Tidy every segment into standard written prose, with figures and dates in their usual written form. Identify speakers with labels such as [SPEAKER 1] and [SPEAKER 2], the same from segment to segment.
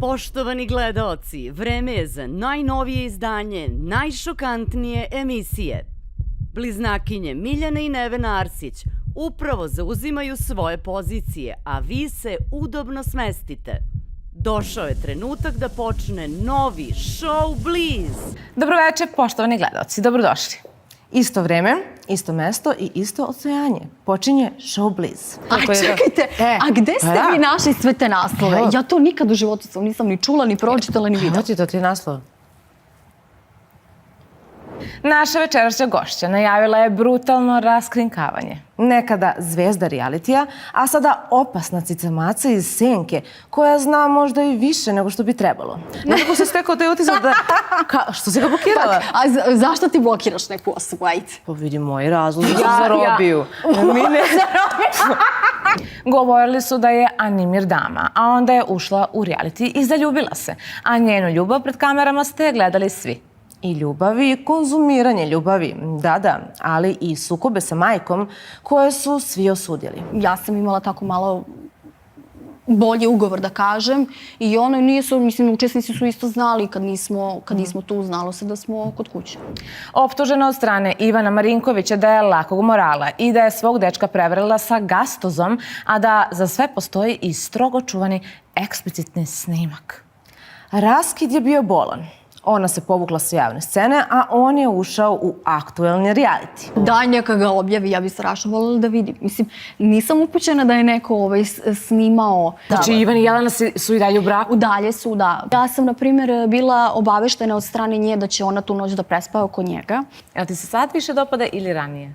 [SPEAKER 1] Poštovani gledaoci, vreme je za najnovije izdanje, najšokantnije emisije. Bliznakinje Miljana i Nevena Arsić upravo zauzimaju svoje pozicije, a vi se udobno smestite. Došao je trenutak da počne novi Showbliz.
[SPEAKER 2] Dobroveče, poštovani gledaoci, dobrodošli. Isto vreme, isto mesto i isto odstojanje. Počinje Showbliz.
[SPEAKER 3] A čekajte, a gde ste vi našli sve te naslove? Ja to nikad u životu nisam ni čula, ni pročitala, ni videla.
[SPEAKER 2] Evo ti, to ti je naslov. Naša večerašnja gošća najavila je brutalno raskrinkavanje. Nekada zvezda realitija, a sada opasna cicamaca iz Senke, koja zna možda i više nego što bi trebalo. Nekako se stekao taj utisak da... Što si ga blokirala?
[SPEAKER 3] A zašto ti blokiraš neku osobu, ajde?
[SPEAKER 2] Pa vidi, moji razlozi su za robiju. Govorili su da je Animir dama, a onda je ušla u reality i zaljubila se. A njenu ljubav pred kamerama ste gledali svi. I ljubavi i konzumiranje ljubavi, da, ali i sukobe sa majkom koje su svi osudili.
[SPEAKER 3] Ja sam imala tako malo bolji ugovor, da kažem, i ono nisu, mislim, učesnici su isto znali kad nismo tu, znalo se da smo kod kuće.
[SPEAKER 2] Optužena od strane Ivana Marinkovića da je lakog morala i da je svog dečka prevarila sa gastozom, a da za sve postoji i strogo čuvani eksplicitni snimak. Raskid je bio bolan. Ona se povukla sa javne scene, a on je ušao u aktuelni reality.
[SPEAKER 3] Daj neka ga objavi, ja bih strašno voljela da vidim. Mislim, nisam upućena da je neko snimao.
[SPEAKER 2] Znači, Ivan i Jelena su i dalje u braku?
[SPEAKER 3] Dalje su, da. Ja sam, na primjer, bila obaveštena od strane nje da će ona tu noć da prespava kod njega.
[SPEAKER 2] Jel ti se sad više dopada ili ranije?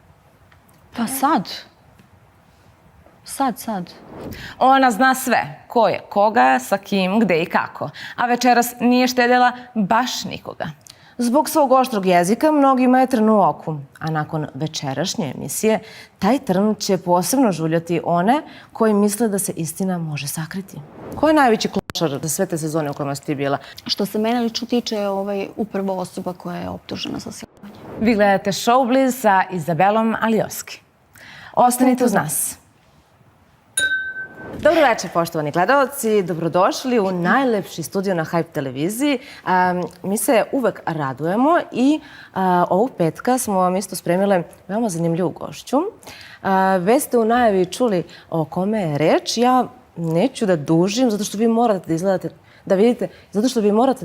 [SPEAKER 3] Pa sad. Sad.
[SPEAKER 2] Ona zna sve. Ko je koga, sa kim, gde i kako. A večeras nije štedjela baš nikoga. Zbog svog oštrog jezika mnogima je trn u oku. A nakon večerašnje emisije, taj trn će posebno žuljati one koji misle da se istina može sakriti. Ko je najveći klošar za sve te sezone u kojima si ti bila?
[SPEAKER 3] Što se mene lično tiče, upravo osoba koja je optužena za silovanje.
[SPEAKER 2] Vi gledate Showbliz sa Izabelom Alioski. Ostanite uz nas. Dobro večer, poštovani gledalci. Dobrodošli u najlepši studio na Hype televiziji. Mi se uvek radujemo i ovog petka smo vam isto spremile veoma zanimljivu gošću. Već ste u najavi čuli o kome je reč. Ja neću da dužim, zato što vi morate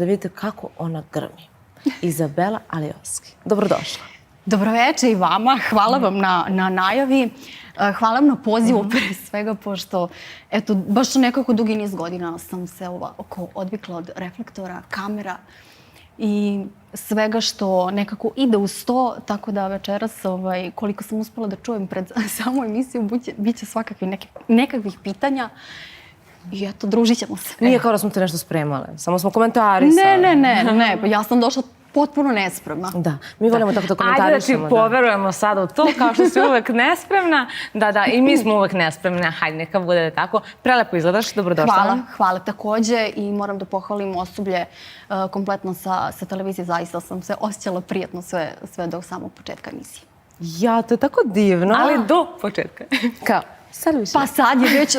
[SPEAKER 2] da vidite kako ona grmi. Izabela Alioski. Dobrodošla.
[SPEAKER 3] Dobroveče i vama. Hvala vam na najavi. Hvala vam na pozivu pre svega, pošto baš nekako dugi niz godina sam se ovako odvikla od reflektora, kamera i svega što nekako ide uz to, tako da večeras koliko sam uspela da čujem pred samu emisiju, bit će nekakvih pitanja i eto, družit ćemo se.
[SPEAKER 2] Nije kao da smo te nešto spremale, samo smo komentarisali.
[SPEAKER 3] Ne, ja sam došla potpuno nespremna.
[SPEAKER 2] Da, mi volimo tako da komentarišemo. Ajde da ti poverujemo sada u to, kao što si uvek nespremna. Da, i mi smo uvek nespremne. Hajde, neka bude tako. Prelepo izgledaš, dobrodošla.
[SPEAKER 3] Hvala takođe i moram da pohvalim osoblje kompletno sa televizije. Zaista sam se osjećala prijatno sve do samog početka emisije.
[SPEAKER 2] Ja, to je tako divno. Ali do početka. Kao?
[SPEAKER 3] Pa sad je već,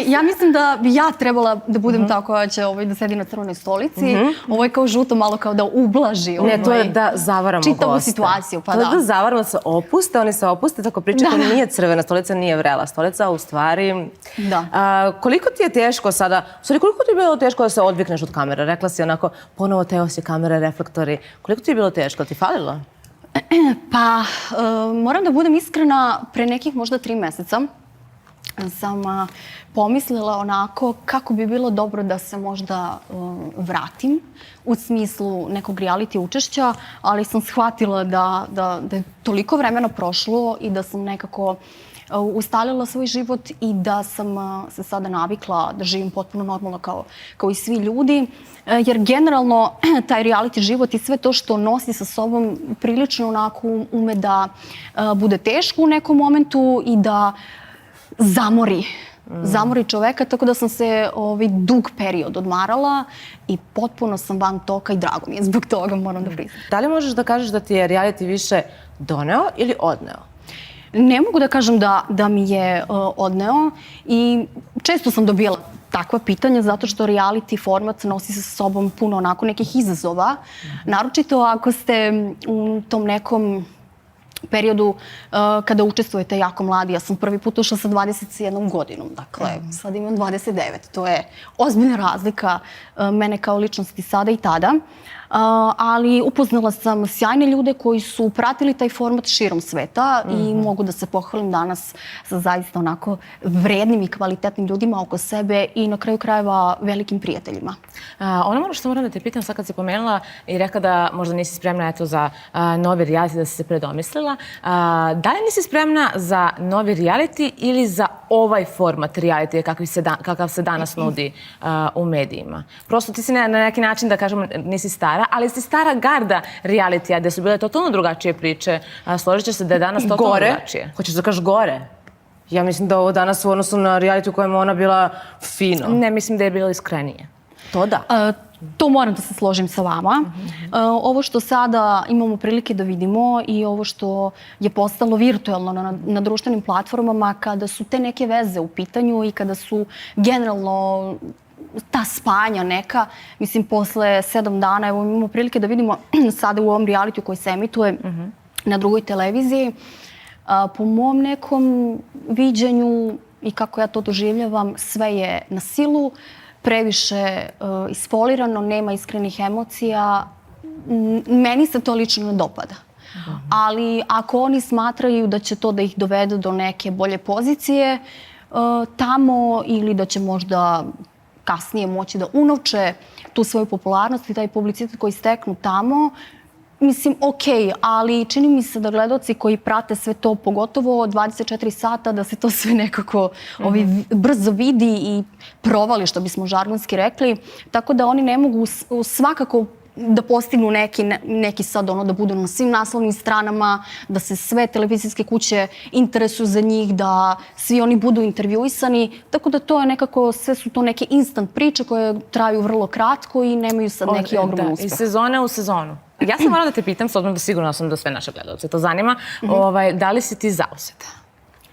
[SPEAKER 3] ja mislim da bi ja trebala da budem ta koja će da sedi na crvenoj stolici. Ovo je kao žuto, malo kao da ublaži
[SPEAKER 2] ne, to je da zavaramo goste.
[SPEAKER 3] Čitavu situaciju, pa da.
[SPEAKER 2] To je da zavaramo se opuste, oni se opuste, tako pričate, nije crvena stolica, nije vrela stolica, u stvari.
[SPEAKER 3] Da.
[SPEAKER 2] Koliko ti je teško sada, u stvari koliko ti je bilo teško da se odvikneš od kamere? Rekla si onako, ponovo teo si kamere, reflektori. Koliko ti je bilo teško? Ti falilo?
[SPEAKER 3] Pa, moram da budem iskrena, pre nekih možda 3 meseca sam pomislila onako kako bi bilo dobro da se možda vratim u smislu nekog reality učešća, ali sam shvatila da je toliko vremena prošlo i da sam nekako ustalila svoj život i da sam se sada navikla da živim potpuno normalno kao i svi ljudi. Jer generalno taj reality život i sve to što nosi sa sobom prilično onako ume da bude teško u nekom momentu i da zamori čoveka, tako da sam se dug period odmarala i potpuno sam van toka i drago mi je zbog toga, moram da priznam.
[SPEAKER 2] Da li možeš da kažeš da ti je reality više doneo ili odneo?
[SPEAKER 3] Ne mogu da kažem da mi je odneo i često sam dobila takva pitanja zato što reality format nosi sa sobom puno onako nekih izazova. Naročito ako ste u tom nekom periodu kada učestvujete jako mladi. Ja sam prvi put ušla sa 21 godinom, dakle sad imam 29. To je ozbiljna razlika mene kao ličnosti sada i tada. Ali upoznala sam sjajne ljude koji su pratili taj format širom sveta i mogu da se pohvalim danas sa zaista onako vrednim i kvalitetnim ljudima oko sebe i na kraju krajeva velikim prijateljima.
[SPEAKER 2] Ono što moram da te pitam sad kad si pomenula i rekla da možda nisi spremna eto za novi reality, da si se predomislila. Da li nisi spremna za novi reality ili za ovaj format reality kakav se danas nudi u medijima? Prosto ti si na neki način, da kažem, nisi stara, ali si stara garda realitija, gde su bile totalno drugačije priče. Složit ćeš se da je danas totalno drugačije.
[SPEAKER 4] Hoćeš da kažeš gore? Ja mislim da ovo danas u odnosu na reality u kojem ona bila fino.
[SPEAKER 2] Ne, mislim da je bilo iskrenije.
[SPEAKER 4] To da.
[SPEAKER 3] To moram da se složim sa vama. Ovo što sada imamo prilike da vidimo i ovo što je postalo virtualno na društvenim platformama, kada su te neke veze u pitanju i kada su generalno ta spanja neka, mislim, posle 7 dana, evo imamo prilike da vidimo sada u ovom realitiju koji se emituje na drugoj televiziji. Po mom nekom viđenju i kako ja to doživljavam, sve je na silu, previše isfolirano, nema iskrenih emocija. Meni se to lično ne dopada. Ali ako oni smatraju da će to da ih dovede do neke bolje pozicije tamo ili da će možda kasnije moći da unovče tu svoju popularnost i taj publicitet koji steknu tamo, mislim, okej, ali čini mi se da gledaoci koji prate sve to, pogotovo 24 sata, da se to sve nekako brzo vidi i provali, što bismo žargonski rekli. Tako da oni ne mogu svakako da postignu neki sad ono da budu na svim naslovnim stranama, da se sve televizijske kuće interesuju za njih, da svi oni budu intervjuisani. Tako da to je nekako, sve su to neke instant priče koje traju vrlo kratko i nemaju sad neki ogroman uspeh.
[SPEAKER 2] Iz sezone u sezonu. Ja sam morala da te pitam, s obzirom da sigurno sam da sve naše gledalce to zanima, da li si ti zauzeta?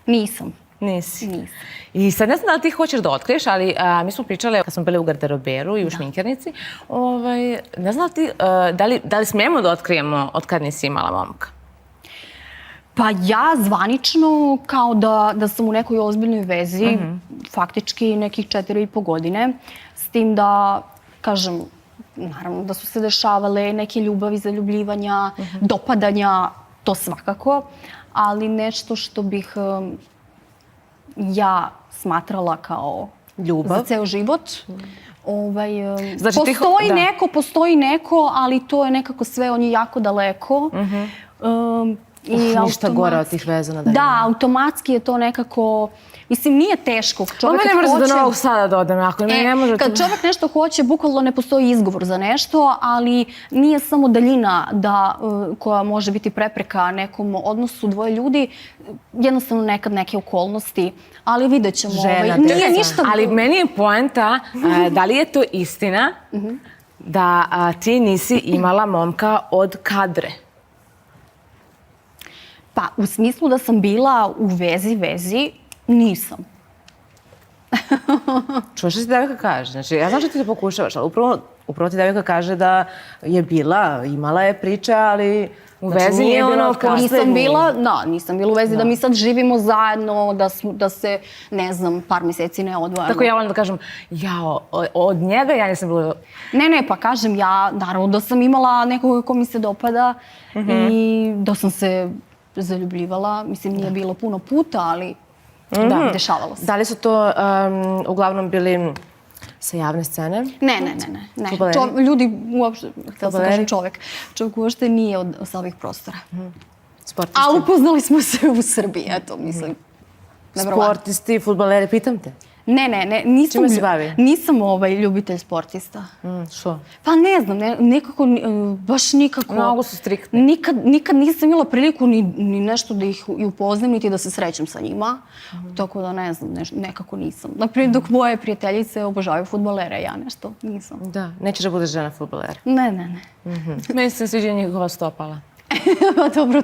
[SPEAKER 3] Nisam.
[SPEAKER 2] Nisi?
[SPEAKER 3] Nisam.
[SPEAKER 2] I sad ne znam da li ti hoćeš da otkriješ, ali mi smo pričale kad smo bili u garderoberu i u šminkernici. Ne znam da li smijemo da otkrijemo od kad nisi imala momka?
[SPEAKER 3] Pa ja zvanično kao da sam u nekoj ozbiljnoj vezi, faktički nekih 4,5 godine, s tim da, kažem, naravno da su se dešavale neke ljubavi, zaljubljivanja, dopadanja, to svakako, ali nešto što bih ja smatrala kao ljubav za ceo život. Postoji neko, ali to je nekako sve, on je jako daleko.
[SPEAKER 4] Ništa gore od tih veza na daljinu.
[SPEAKER 3] Da, automatski je to nekako, mislim, nije teško.
[SPEAKER 2] Čovjek ne može do Novog Sada da odem, ako ne može...
[SPEAKER 3] Kad čovjek nešto hoće, bukvalno ne postoji izgovor za nešto, ali nije samo daljina koja može biti prepreka nekom odnosu dvoje ljudi, jednostavno nekad neke okolnosti, ali vidjet ćemo. Nije ništa...
[SPEAKER 2] Ali meni je poenta, da li je to istina da ti nisi imala momka od kadre?
[SPEAKER 3] Pa, u smislu da sam bila u vezi, nisam.
[SPEAKER 4] Čuješ što ti devojka kaže? Znači, ja znam što ti to pokušavaš, ali upravo ti devojka kaže da je bila, imala je priče, ali
[SPEAKER 2] u vezi nije ono
[SPEAKER 3] poslednji. Nisam bila u vezi da mi sad živimo zajedno, da se, ne znam, par mjeseci ne odvajamo.
[SPEAKER 2] Tako ja volim da kažem, od njega ja nisam bila...
[SPEAKER 3] Ne, pa kažem ja, naravno da sam imala nekoga ko mi se dopada i da sam se zaljubljivala. Mislim, nije bilo puno puta, ali da, dešavalo se.
[SPEAKER 4] Da li su to uglavnom bili sa javne scene?
[SPEAKER 3] Ne. Ljudi uopšte, htjela sam kažem čovjek uopšte nije sa ovih prostora.
[SPEAKER 4] Sportisti?
[SPEAKER 3] A upoznali smo se u Srbiji, eto, mislim.
[SPEAKER 4] Sportisti, fudbaleri, pitam te.
[SPEAKER 3] Ne,
[SPEAKER 4] čime se bavi?
[SPEAKER 3] Nisam ljubitelj sportista.
[SPEAKER 4] Što?
[SPEAKER 3] Pa ne znam, nekako, baš nikako.
[SPEAKER 2] Mnogo su striktni.
[SPEAKER 3] Nikad nisam imala priliku ni nešto da ih upoznam, niti da se srećem sa njima. Tako da ne znam, nekako nisam. Naprimjer, dok moje prijateljice obožavaju fudbalere, ja nešto nisam.
[SPEAKER 4] Da, nećeš da budeš žena fudbalera?
[SPEAKER 3] Ne.
[SPEAKER 2] Meni se sviđa njihova stopala.
[SPEAKER 3] Pa dobro,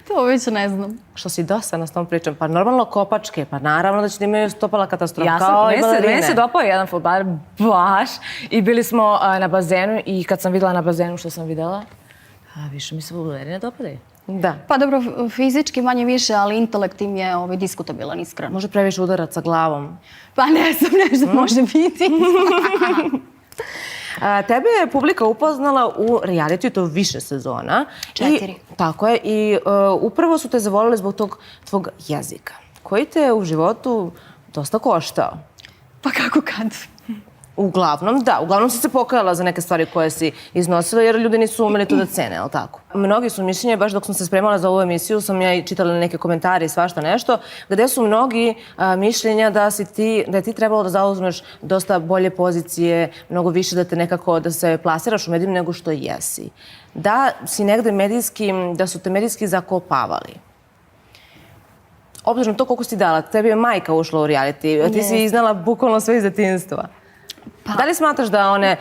[SPEAKER 3] to već ne znam.
[SPEAKER 4] Što si dosadna s tom pričom? Pa normalno kopačke, pa naravno da će da imaju stopala katastrofa,
[SPEAKER 2] Meni se dopao jedan fudbaler, baš. I bili smo na bazenu i kad sam videla na bazenu što sam videla, više mi se fudbaleri ne dopadaju.
[SPEAKER 4] Da.
[SPEAKER 3] Pa dobro, fizički manje više, ali intelekt im je diskutabilan, iskreno.
[SPEAKER 4] Može previše udaraca glavom.
[SPEAKER 3] Pa ne znam, nešto može biti.
[SPEAKER 4] Tebe je publika upoznala u realitiju, to više sezona.
[SPEAKER 3] 4.
[SPEAKER 4] Tako je. I upravo su te zavolili zbog tog tvog jezika, koji te u životu dosta koštao.
[SPEAKER 3] Pa kako kad?
[SPEAKER 4] Uglavnom, da. Uglavnom si se pokajala za neke stvari koje si iznosila, jer ljudi nisu umeli to da cene, je li tako? Mnogi su mišljenje, baš dok sam se spremala za ovu emisiju, sam ja i čitala neke komentare i svašta nešto, gde su mnogi mišljenja da je ti trebalo da zauzmeš dosta bolje pozicije, mnogo više da te nekako, da se plasiraš u medijima nego što jesi. Da si negde medijski, da su te medijski zakopavali. Obzirom to koliko si dala, tebi je majka ušla u reality, ti si iznala bukvalno sve iz detinjstva. Da li smatraš da one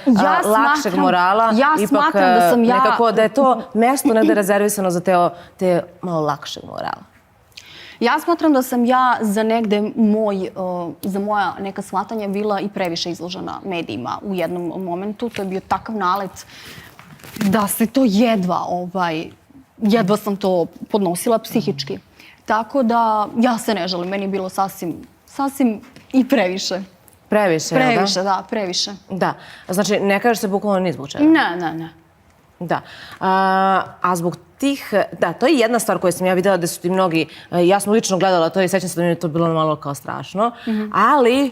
[SPEAKER 4] lakšeg morala ipak nekako da je to mesto negde rezervisano za te malo lakšeg morala?
[SPEAKER 3] Ja smatram da sam ja za moja neka shvatanja bila i previše izložena medijima u jednom momentu. To je bio takav nalet da se to jedva sam to podnosila psihički. Tako da ja se ne žalim, meni je bilo sasvim i previše.
[SPEAKER 4] Previše, jel da?
[SPEAKER 3] Previše, da, previše.
[SPEAKER 4] Da. Znači, ne kažeš se bukvalno ni zbog čega?
[SPEAKER 3] Ne.
[SPEAKER 4] Da. A zbog tih... Da, to je jedna stvar koju sam ja videla da su ti mnogi... Ja sam lično gledala to i sećam se da mi je to bilo malo kao strašno. Ali,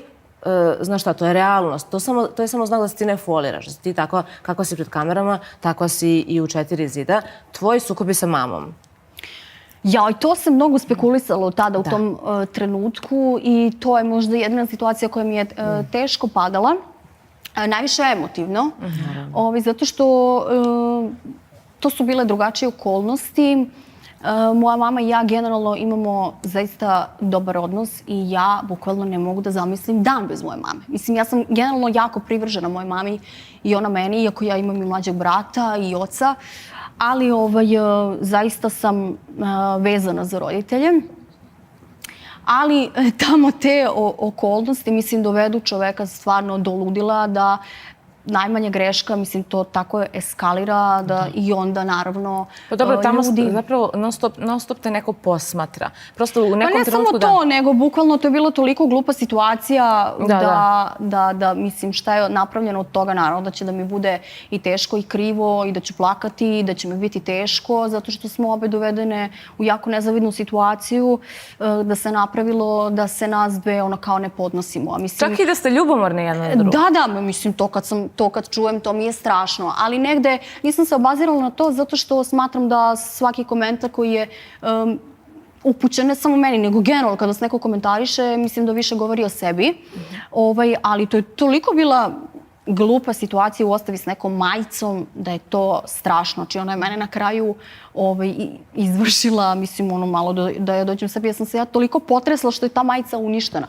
[SPEAKER 4] znaš šta, to je realnost. To je samo znak da se ti ne foliraš. Da si ti tako, kako si pred kamerama, tako si i u 4 zida. Tvoji sukobi sa mamom.
[SPEAKER 3] Ja, i to se mnogo spekulisalo tada u tom trenutku i to je možda jedina situacija koja mi je teško padala. Najviše emotivno, zato što to su bile drugačije okolnosti. Moja mama i ja generalno imamo zaista dobar odnos i ja bukvalno ne mogu da zamislim dan bez moje mame. Mislim, ja sam generalno jako privržena mojoj mami i ona meni, iako ja imam i mlađeg brata i oca, ali zaista sam vezana za roditelje. Ali tamo te okolnosti, mislim, dovedu čoveka stvarno do ludila da najmanja greška, mislim, to tako eskalira da i onda naravno
[SPEAKER 2] Pa dobro, tamo
[SPEAKER 3] ljudi...
[SPEAKER 2] zapravo non stop te neko posmatra. Prosto u nekom trenutku
[SPEAKER 3] Pa ne samo to, nego bukvalno to je bilo toliko glupa situacija da mislim, šta je napravljeno od toga, naravno da će da mi bude i teško i krivo i da ću plakati i da će mi biti teško, zato što smo obe dovedene u jako nezavidnu situaciju, da se napravilo da se nas dve kao ne podnosimo.
[SPEAKER 2] Čak i da ste ljubomorne jedna na drugu.
[SPEAKER 3] Da, mislim, to kad čujem, to mi je strašno. Ali negde nisam se obazirala na to zato što smatram da svaki komentar koji je upućen ne samo meni, nego generalno kada se neko komentariše, mislim da više govori o sebi. Ali to je toliko bila glupa situacija u ostavi s nekom majicom da je to strašno. Znači ona je mene na kraju izvršila, mislim, malo da ja dođem sebi. Ja sam se toliko potresla što je ta majica uništena.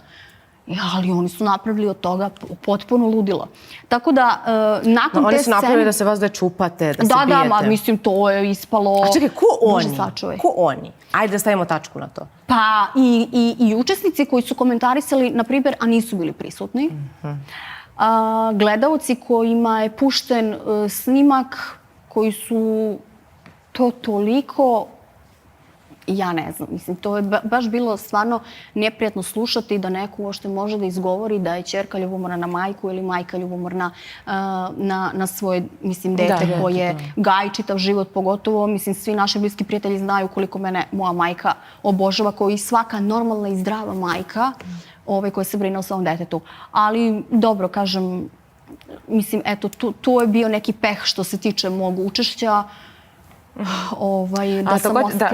[SPEAKER 3] Ali oni su napravili od toga potpuno ludilo. Tako da, nakon te scene...
[SPEAKER 4] Oni su napravili da se vas da čupate, da se bijete.
[SPEAKER 3] Da, mislim, to je ispalo...
[SPEAKER 4] A čekaj, ko oni? Ko oni? Ajde da stavimo tačku na to.
[SPEAKER 3] Pa i učesnici koji su komentarisali, na primjer, a nisu bili prisutni. Gledaoci kojima je pušten snimak, koji su to toliko... Ja ne znam, mislim, to je baš bilo stvarno neprijatno slušati da neko uopšte može da izgovori da je ćerka ljubomorna na majku ili majka ljubomorna na svoje, mislim, dete koje gaji čitav život, pogotovo, mislim, svi naši bliski prijatelji znaju koliko mene moja majka obožava, kao i svaka normalna i zdrava majka koja se brine o svom detetu. Ali, dobro, kažem, mislim, eto, tu je bio neki peh što se tiče mog učešća. Da sam osetila.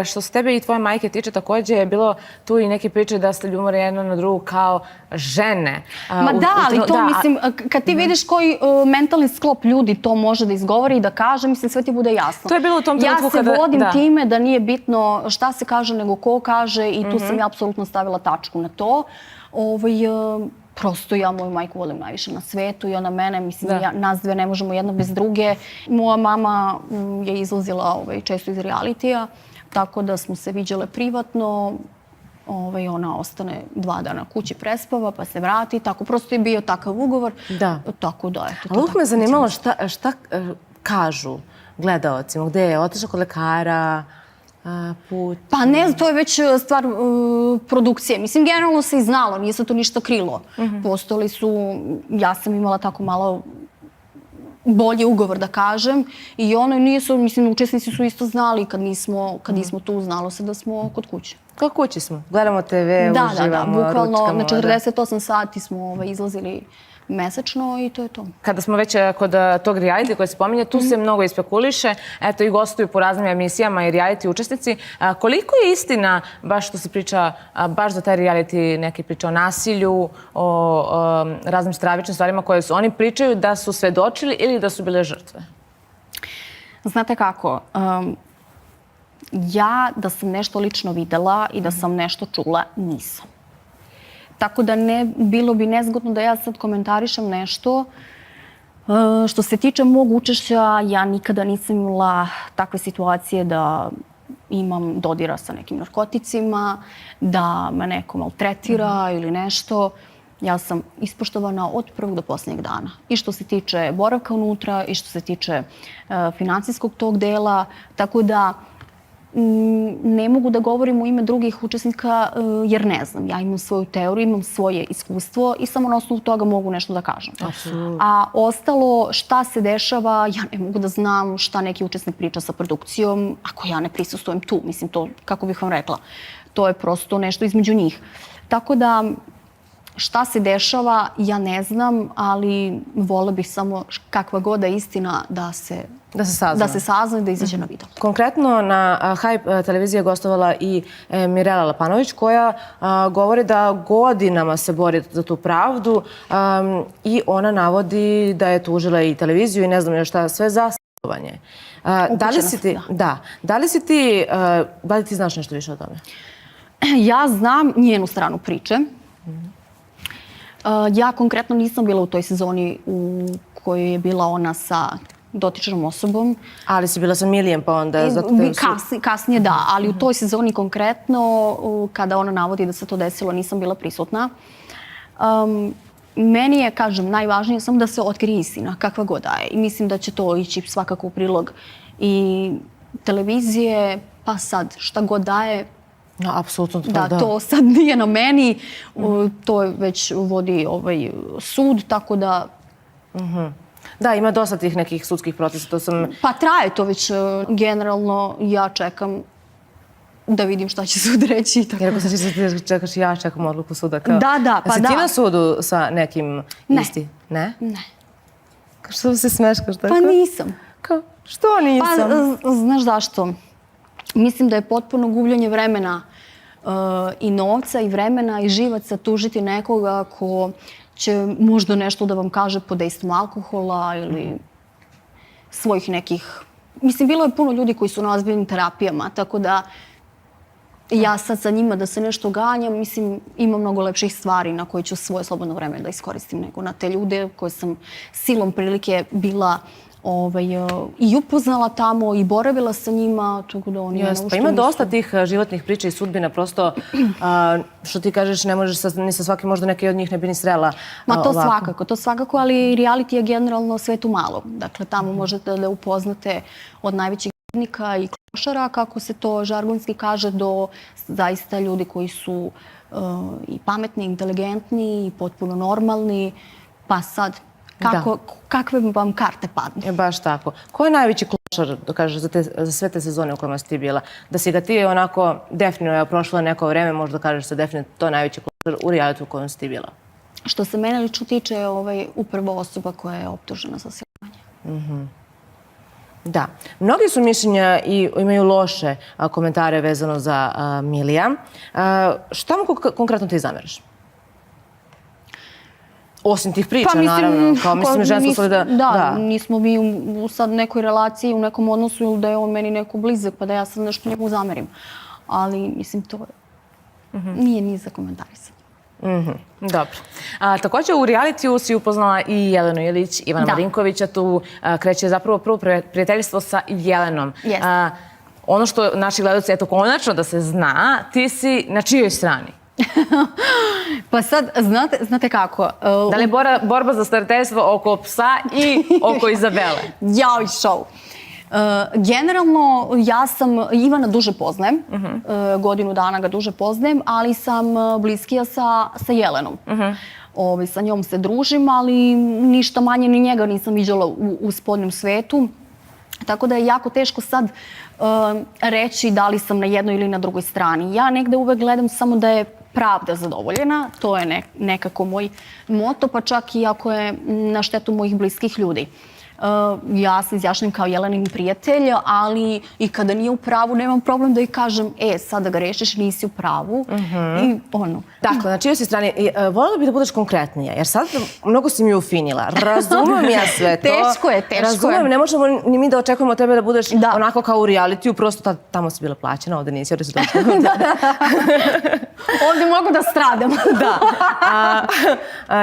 [SPEAKER 2] Što se tebe i tvoje majke tiče, također je bilo tu i neke priče da ste ljubomorne jedna na drugu kao žene.
[SPEAKER 3] Ma da, ali to mislim, kad ti vidiš koji mentalni sklop ljudi to može da izgovori i da kaže, mislim, sve ti bude jasno.
[SPEAKER 2] To je bilo u tom trenutku
[SPEAKER 3] kada... Ja se vodim time da nije bitno šta se kaže, nego ko kaže i tu sam ja apsolutno stavila tačku na to. prosto ja moju majku volim najviše na svetu i ona mene, mislim, nas dve ne možemo jedna bez druge. Moja mama je izlazila često iz realitija, tako da smo se viđale privatno. Ona ostane 2 dana kući, prespava, pa se vrati. Tako, prosto je bio takav ugovor.
[SPEAKER 4] Da.
[SPEAKER 3] Tako da, eto.
[SPEAKER 4] Ali uvijek me zanimalo šta kažu gledaocima, gde je otišao kod lekara, put...
[SPEAKER 3] Pa ne, to je već stvar produkcije. Mislim, generalno se i znalo, nije se to ništa krilo. Postojali su, ja sam imala tako malo bolji ugovor, da kažem, i ono nisu, mislim, učesnici su isto znali kad nismo tu, znalo se da smo kod kuće.
[SPEAKER 4] Kao kući smo, gledamo TV, uživamo,
[SPEAKER 3] Da, bukvalno na
[SPEAKER 4] ručkamo.
[SPEAKER 3] 48 sati smo izlazili mesečno i to je to.
[SPEAKER 4] Kada smo već kod tog reality koje se pominje, tu se mnogo ispekuliše, eto i gostuju po raznim emisijama i reality učesnici. Koliko je istina, baš što se priča, baš za taj reality, neki priča o nasilju, o raznim stravičnim stvarima koje su oni pričaju da su svedočili ili da su bile žrtve?
[SPEAKER 3] Znate kako, ja da sam nešto lično videla i da sam nešto čula, nisam. Tako da bilo bi nezgodno da ja sad komentarišem nešto. Što se tiče mog učešća, ja nikada nisam imala takve situacije da imam dodira sa nekim narkoticima, da me neko maltretira ili nešto. Ja sam ispoštovana od prvog do posljednjeg dana. I što se tiče boravka unutra, i što se tiče finansijskog tog dela. Tako da ne mogu da govorim u ime drugih učesnika jer ne znam. Ja imam svoju teoriju, imam svoje iskustvo i samo na osnovu toga mogu nešto da kažem. A ostalo šta se dešava, ja ne mogu da znam šta neki učesnik priča sa produkcijom ako ja ne prisustvujem tu. Mislim, to, kako bih vam rekla, to je prosto nešto između njih. Tako da šta se dešava, ja ne znam, ali vola bih samo kakva god da je istina da se sazna i da izađe na video.
[SPEAKER 4] Konkretno na Hype televiziji je gostovala i Mirela Lapanović koja govori da godinama se bori za tu pravdu i ona navodi da je tužila i televiziju i ne znam još šta sve za silovanje. Da li ti znaš nešto više o tome?
[SPEAKER 3] Ja znam njenu stranu priče. Ja konkretno nisam bila u toj sezoni u kojoj je bila ona sa dotičnom osobom.
[SPEAKER 4] Ali si bila sa Milijem, pa onda...
[SPEAKER 3] Kasnije da, ali u toj sezoni konkretno, kada ona navodi da se to desilo, nisam bila prisutna. Meni je, kažem, najvažnije samo da se otkrije istina, kakva god da je. I mislim da će to ići svakako u prilog i televizije, pa sad šta god da je.
[SPEAKER 4] Apsolutno to,
[SPEAKER 3] da. To sad nije na meni, to već vodi sud, tako da...
[SPEAKER 4] Da, ima dosta tih nekih sudskih procesa, to sam...
[SPEAKER 3] Pa traje to već, generalno, ja čekam da vidim šta će sud reći.
[SPEAKER 4] Jer ako se čekaš, ja čekam odluku suda.
[SPEAKER 3] Da, pa da.
[SPEAKER 4] Si ti na sudu sa nekim isti? Ne?
[SPEAKER 3] Ne.
[SPEAKER 4] Što se smeškaš tako?
[SPEAKER 3] Pa nisam.
[SPEAKER 4] Što nisam?
[SPEAKER 3] Pa, znaš zašto? Mislim da je potpuno gubljenje vremena i novca i vremena i živaca tužiti nekoga ko će možda nešto da vam kaže pod dejstvom alkohola ili svojih nekih... Mislim, bilo je puno ljudi koji su na ozbiljnim terapijama, tako da ja sad sa njima da se nešto ganjam, mislim, ima mnogo lepših stvari na koje ću svoje slobodno vreme da iskoristim nego na te ljude koje sam silom prilike bila i upoznala tamo i boravila sa njima, tako da oni...
[SPEAKER 4] Pa ima dosta tih životnih priča i sudbina, prosto, što ti kažeš, ne možeš ni sa svakim, možda neke od njih ne bi ni srela.
[SPEAKER 3] Ma to svakako, ali reality je generalno svetu malo. Dakle, tamo možete da upoznate od najvećih glednika i klošara, kako se to žargonski kaže, do zaista ljudi koji su i pametni, inteligentni i potpuno normalni, pa sad... Kakve vam karte padnu?
[SPEAKER 4] Baš tako. Ko je najveći klošar, da kažeš, za sve te sezone u kojima si ti bila? Da si ga ti onako definitivno prošlo neko vreme, možda kažeš se definitivno to je najveći klošar u realitu u kojem si ti bila?
[SPEAKER 3] Što se mene lično tiče, je upravo osoba koja je optužena za silovanje.
[SPEAKER 4] Da. Mnogi su mišljenja i imaju loše komentare vezano za Milija. Šta mu konkretno ti zameraš? Osim tih priča, naravno, kao mislim žensko solidarno.
[SPEAKER 3] Da, nismo mi u sad nekoj relaciji, u nekom odnosu ili da je on meni neko blizak, pa da ja sad nešto njemu zamerim. Ali, mislim, to nije ni za komentarisanje.
[SPEAKER 2] Dobro. Takođe u realitiju si upoznala i Jelenu Ilić, Ivana
[SPEAKER 3] Da.
[SPEAKER 2] Marinkovića, tu kreće zapravo prvo prijateljstvo sa Jelenom.
[SPEAKER 3] Jeste.
[SPEAKER 2] Ono što naši gledalci, eto konačno da se zna, ti si na čijoj strani?
[SPEAKER 3] Pa sad, znate kako?
[SPEAKER 2] Da li je borba za starateljstvo oko psa i oko Izabele?
[SPEAKER 3] Jao i show. Generalno, ja sam Ivana duže poznajem, godinu dana ga duže poznajem, ali sam bliskija sa Jelenom. Sa njom se družim, ali ništa manje ni njega nisam viđala u spodnjem svetu. Tako da je jako teško sad reći da li sam na jednoj ili na drugoj strani. Ja negde uvek gledam samo da je pravda zadovoljena, to je nekako moj moto, pa čak i ako je na štetu mojih bliskih ljudi. Ja se izjašnjam kao Jelenin prijatelj, ali i kada nije u pravu, nemam problem da joj kažem, sad da ga rešiš, nisi u pravu. I ono.
[SPEAKER 4] Dakle, na čijoj si strani, voljela bih da budeš konkretnija, jer sad mnogo si mi ufinila. Razumem ja sve to.
[SPEAKER 3] Teško je.
[SPEAKER 4] Razumem, ne možemo ni mi da očekujemo od tebe da budeš onako kao u realitiju, prosto tamo si bila plaćena, ovde nisi, ovde si došla.
[SPEAKER 3] Ovde mogu da stradam.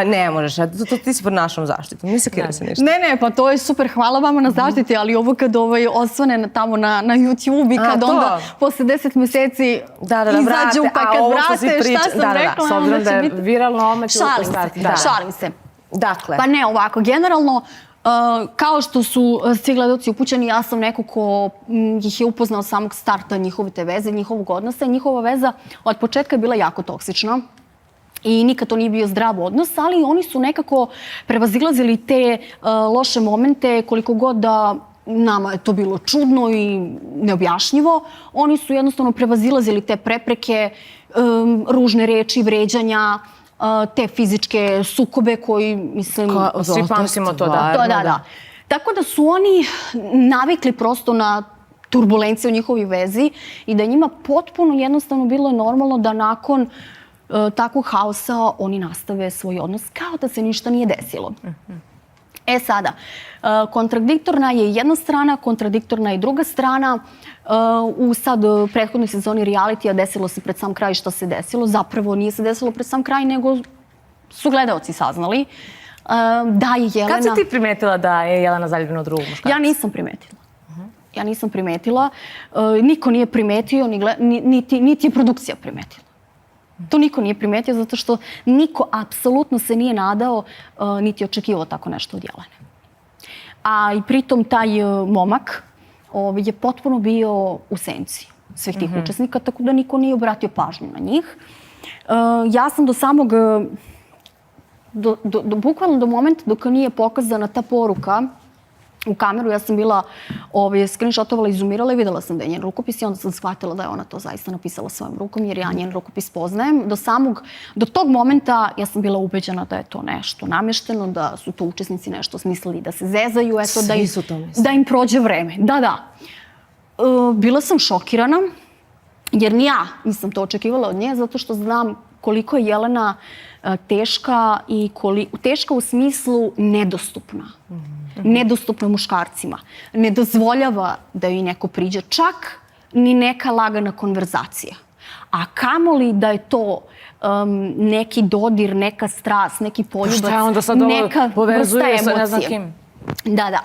[SPEAKER 4] Ne možeš, ti si pod našom zaštitom, ne sekiraj se ništa.
[SPEAKER 3] Ne, pa to je super, hvala vama na zaštiti, ali ovo kad osvane tamo na YouTube i kad onda posle 10 meseci izađu, pa kad vrate šta sam rekla,
[SPEAKER 2] s obzirom da je viralno odmah ću
[SPEAKER 3] upustati. Šalim se.
[SPEAKER 4] Dakle.
[SPEAKER 3] Pa ne, ovako, generalno, kao što su svi gledalci upućeni, ja sam neko ko ih je upoznao od samog starta njihove te veze, njihovog odnosa i njihova veza od početka je bila jako toksična. I nikad to nije bio zdrav odnos, ali oni su nekako prevazilazili te loše momente, koliko god da nama je to bilo čudno i neobjašnjivo. Oni su jednostavno prevazilazili te prepreke, ružne reči, vređanja, te fizičke sukobe koji, mislim...
[SPEAKER 2] Svi pamtimo to, da.
[SPEAKER 3] Da. Tako da su oni navikli prosto na turbulencije u njihovoj vezi i da je njima potpuno jednostavno bilo normalno da nakon takvog haosa oni nastave svoj odnos kao da se ništa nije desilo. Sada, kontradiktorna je jedna strana, kontradiktorna je druga strana. U sad prethodnoj sezoni realitija desilo se pred sam kraj šta se desilo. Zapravo nije se desilo pred sam kraj, nego su gledaoci saznali da je Jelena...
[SPEAKER 2] Kad si ti primetila da je Jelena zaljubljena u drugog muškarca?
[SPEAKER 3] Ja nisam primetila. Niko nije primetio, niti je produkcija primetila. To niko nije primetio zato što niko apsolutno se nije nadao niti očekivao tako nešto od Jelene. A i pritom taj momak je potpuno bio u senci svih tih učesnika, tako da niko nije obratio pažnju na njih. Ja sam do samog, bukvalno do momenta dok nije pokazana ta poruka u kameru, ja sam bila screenshotovala i zoomirala i videla sam da je njen rukopis i onda sam shvatila da je ona to zaista napisala svojom rukom jer ja njen rukopis poznajem. Do tog momenta ja sam bila ubeđena da je to nešto namešteno, da su to učesnici nešto smislili da se zezaju, da im prođe vreme. Da. Bila sam šokirana jer ni ja nisam to očekivala od nje zato što znam koliko je Jelena teška i teška u smislu nedostupna. Nedostupna muškarcima. Ne dozvoljava da joj neko priđe, čak ni neka lagana konverzacija. A kamoli da je to neki dodir, neka strast, neki poljubac,
[SPEAKER 2] šta je onda sad ovo povezuje sa ne znam kim?
[SPEAKER 3] Da.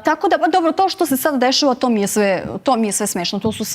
[SPEAKER 3] Tako da, dobro, to što se sada dešava, to mi je sve smešno. To su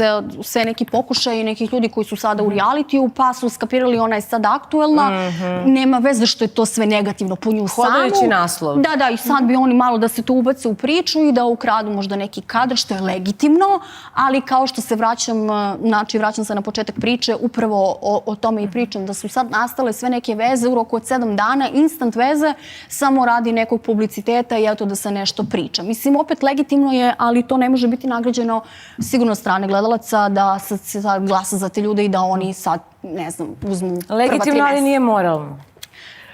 [SPEAKER 3] sve neki pokušaji nekih ljudi koji su sada u realitiju, pa su skapirali ona je sada aktuelna. Nema veze što je to sve negativno po nju samu.
[SPEAKER 4] Hodajući naslov.
[SPEAKER 3] Da, i sad bi oni malo da se to ubace u priču i da ukradu možda neki kadar, što je legitimno, ali kao što se vraćam se na početak priče, upravo o tome i pričam, da su sad nastale sve neke veze u roku od 7 dana, instant veze, samo radi nekog publiciteta i eto da se nešto priča. Mislim, opet legitimno je, ali to ne može biti nagrađeno sigurno strane gledalaca da se sad glasa za te ljude i da oni sad, ne znam, uzmu prva 3 mesta.
[SPEAKER 2] Legitimno, ali nije moralno.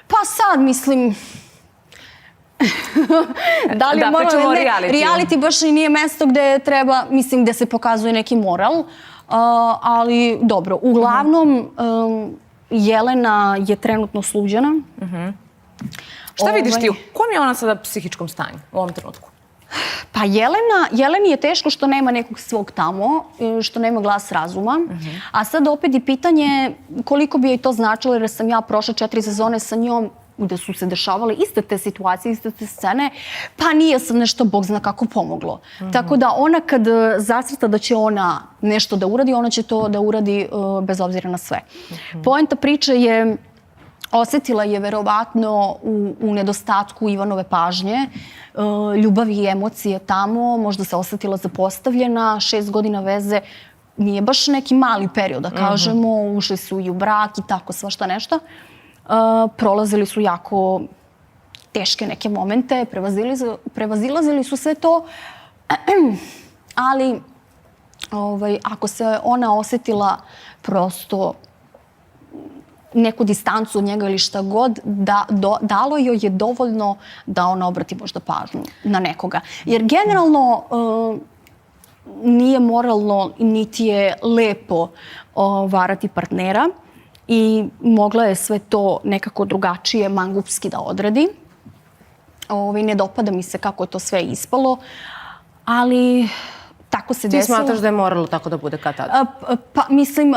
[SPEAKER 3] Pa sad, mislim...
[SPEAKER 2] Da, pričamo o realitiju.
[SPEAKER 3] Reality baš i nije mesto gde treba, mislim, gde se pokazuje neki moral, ali dobro, uglavnom Jelena je trenutno sluđena.
[SPEAKER 2] Šta vidiš ti? U kom je ona sada psihičkom stanju u ovom trenutku?
[SPEAKER 3] Pa Jeleni je teško što nema nekog svog tamo, što nema glas razuma. A sad opet i pitanje koliko bi joj to značilo, jer sam ja prošla 4 sezone sa njom gde su se dešavale iste te situacije, iste te scene, pa nije sam nešto, Bog zna kako, pomoglo. Tako da ona kad zacrta da će ona nešto da uradi, ona će to da uradi bez obzira na sve. Poenta priče je, osetila je verovatno u nedostatku Ivanove pažnje, ljubavi i emocije tamo, možda se osetila zapostavljena, 6 godina veze, nije baš neki mali period, da kažemo, ušli su i u brak i tako svašta nešto. Prolazili su jako teške neke momente, prevazilazili su sve to, ali ako se ona osetila prosto neku distancu od njega ili šta god, dalo joj je dovoljno da ona obrati možda pažnju na nekoga. Jer generalno nije moralno niti je lepo varati partnera i mogla je sve to nekako drugačije, mangupski da odradi. Ne dopada mi se kako je to sve ispalo, ali tako se desilo.
[SPEAKER 4] Ti smatraš da je moralo tako da bude kad tada?
[SPEAKER 3] Pa mislim,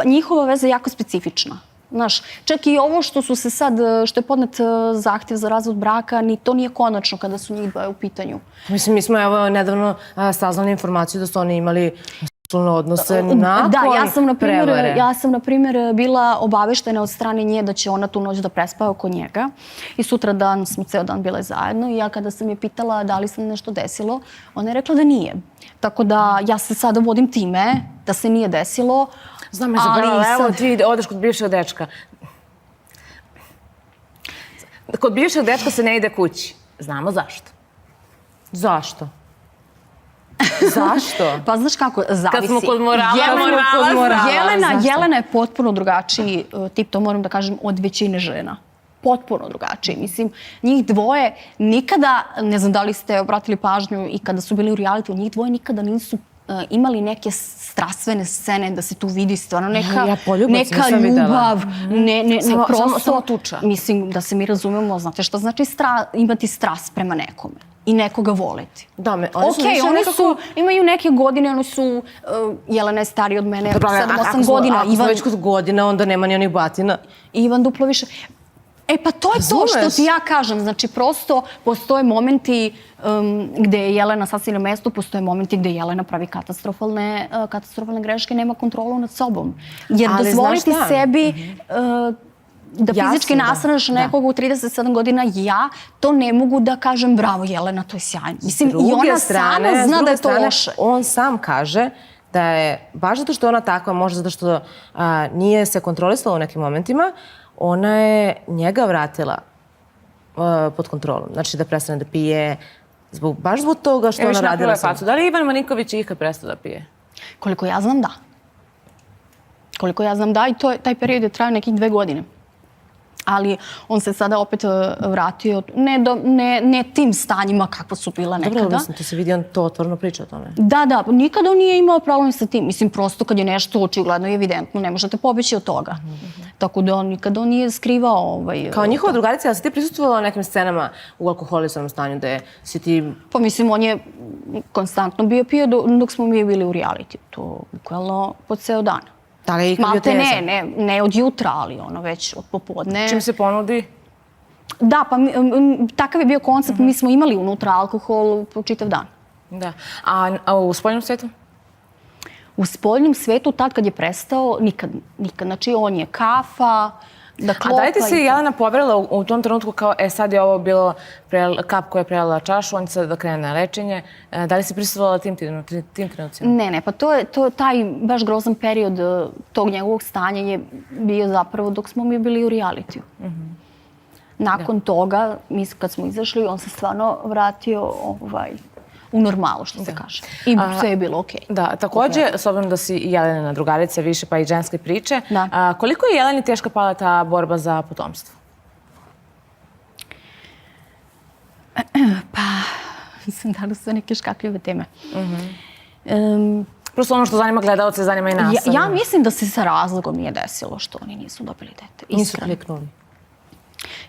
[SPEAKER 3] njihova veza je jako specifična. Znaš, čak i ovo što su se sad, što je podnet zahtjev za razvod braka, ni to nije konačno kada su njih dvoje u pitanju.
[SPEAKER 4] Mislim, mi smo evo nedavno saznali informaciju da su oni imali odnose nakon prevare.
[SPEAKER 3] Ja sam, na primjer, bila obaveštena od strane nje da će ona tu noć da prespava kod njega. I sutra dan smo ceo dan bile zajedno. I ja kada sam je pitala da li se nešto desilo, ona je rekla da nije. Tako da ja se sada vodim time da se nije desilo.
[SPEAKER 4] Znam, evo ti odeš kod bivšeg dečka. Kod bivšeg dečka se ne ide kući. Znamo zašto. Zašto? Zašto?
[SPEAKER 3] Pa znaš kako, zavisi.
[SPEAKER 4] Kad smo kod morala,
[SPEAKER 3] Jelena je potpuno drugačiji tip, to moram da kažem, od većine žena. Potpuno drugačiji. Mislim, njih dvoje nikada, ne znam da li ste obratili pažnju i kada su bili u realitiju, njih dvoje nikada nisu imali neke strastvene scene da se tu vidi stvarno neka ljubav,
[SPEAKER 4] samo tuča.
[SPEAKER 3] Mislim, da se mi razumemo, znate šta znači imati strast prema nekome i nekoga voleti.
[SPEAKER 4] Da,
[SPEAKER 3] oni imaju neke godine, oni su, Jelena je starija od mene, 7-8 godina.
[SPEAKER 4] Ako smo već kod godina, onda nema ni onih batina.
[SPEAKER 3] Ivan duplo više. Pa to je to što ti ja kažem. Znači, prosto postoje momenti gde je Jelena sasvim na mestu, postoje momenti gde Jelena pravi katastrofalne greške, nema kontrolu nad sobom. Jer dozvoliti sebi da fizički nasrneš nekoga u 37 godina, ja to ne mogu da kažem bravo Jelena, to je sjajno. Mislim, i ona sama zna da je to loše.
[SPEAKER 4] On sam kaže da je, baš zato što je ona takva, možda zato što nije se kontrolisala u nekim momentima, ona je njega vratila pod kontrolom. Znači da prestane da pije, baš zbog toga što ona radila sam.
[SPEAKER 2] Da li Ivan Marinković ikad prestao da pije?
[SPEAKER 3] Koliko ja znam, da. Koliko ja znam, da. I taj period je trajao nekih 2 godine. Ali on se sada opet vratio, ne tim stanjima kakva su bila nekada.
[SPEAKER 4] Dobro, mislim, to se vidi, on to otvorno priča o tome.
[SPEAKER 3] Da, nikada on nije imao problem sa tim. Mislim, prosto kad je nešto očigledno i evidentno, ne možete pobeći od toga. Tako da on nikada nije skrivao...
[SPEAKER 4] Kao njihova drugarica, ali si ti prisustvovala nekim scenama u alkoholisanom stanju da si ti...
[SPEAKER 3] Pa mislim, on je konstantno bio pio dok smo mi bili u realitiju. To bukvalno po ceo dan.
[SPEAKER 4] Da li je ikad bio tezan?
[SPEAKER 3] Ne od jutra, ali ono već od popodne.
[SPEAKER 2] Čim se ponudi?
[SPEAKER 3] Da, pa takav je bio koncept. Mi smo imali unutra alkohol po čitav dan.
[SPEAKER 2] Da. A u spoljnom svetu?
[SPEAKER 3] U spoljnom svetu, tad kad je prestao, nikad. Znači, on je kafa, da klopa...
[SPEAKER 2] A da li ti se Jelena poverila u tom trenutku kao, sad je ovo bilo kap koja je prelila čašu, on će sad da krene na lečenje. Da li si prisustvovala tim trenucima?
[SPEAKER 3] Ne, pa taj baš grozan period tog njegovog stanja je bio zapravo dok smo mi bili u realitiju. Nakon toga, kad smo izašli, on se stvarno vratio u normalu, što se kaže. I sve je bilo okej.
[SPEAKER 2] Da, takođe, s obzirom da si Jelenina drugarica više, pa i ženske priče, koliko je Jeleni teška pala ta borba za potomstvo?
[SPEAKER 3] Pa, mislim, da li su neke škakljive teme.
[SPEAKER 2] Prosto ono što zanima gledalce, zanima i nas.
[SPEAKER 3] Ja mislim da se sa razlogom nije desilo što oni nisu dobili dete.
[SPEAKER 4] Nisu kliknuli.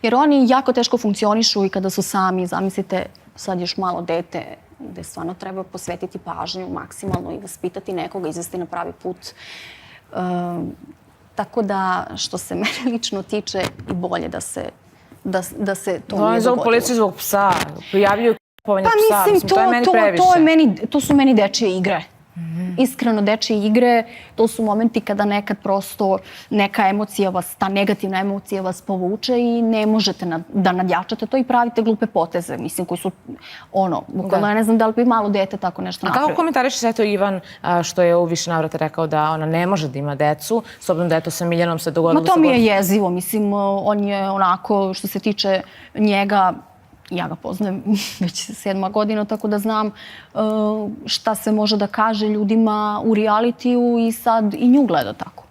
[SPEAKER 3] Jer oni jako teško funkcionišu i kada su sami, zamislite, sad još malo dete, gde stvarno treba posvetiti pažnju maksimalno i vaspitati nekoga, izvesti na pravi put. Tako da, što se mene lično tiče, i bolje da se to nije
[SPEAKER 4] Oni zovu
[SPEAKER 3] dogodilo.
[SPEAKER 4] policiju zbog psa, prijavljuju kupovanje psa.
[SPEAKER 3] Pa mislim,
[SPEAKER 4] to je meni previše.
[SPEAKER 3] to su meni dečije igre. Iskreno, dečije igre, to su momenti kada nekad prosto neka emocija vas, ta negativna emocija vas povuče i ne možete da nadjačate to i pravite glupe poteze, mislim, koji su, bukvalno, ja ne znam da li bi malo dete tako nešto
[SPEAKER 4] A
[SPEAKER 3] napravio.
[SPEAKER 4] kako komentariš se to Ivan, što je u više navrata rekao da ona ne može da ima decu, s obzirom da je to sa Miljanom se dogodilo?
[SPEAKER 3] Ma to mi je jezivo, mislim, on je onako, što se tiče njega, ja ga poznajem već 7. godina, tako da znam šta se može da kaže ljudima u realitiju i sad i nju gleda tako.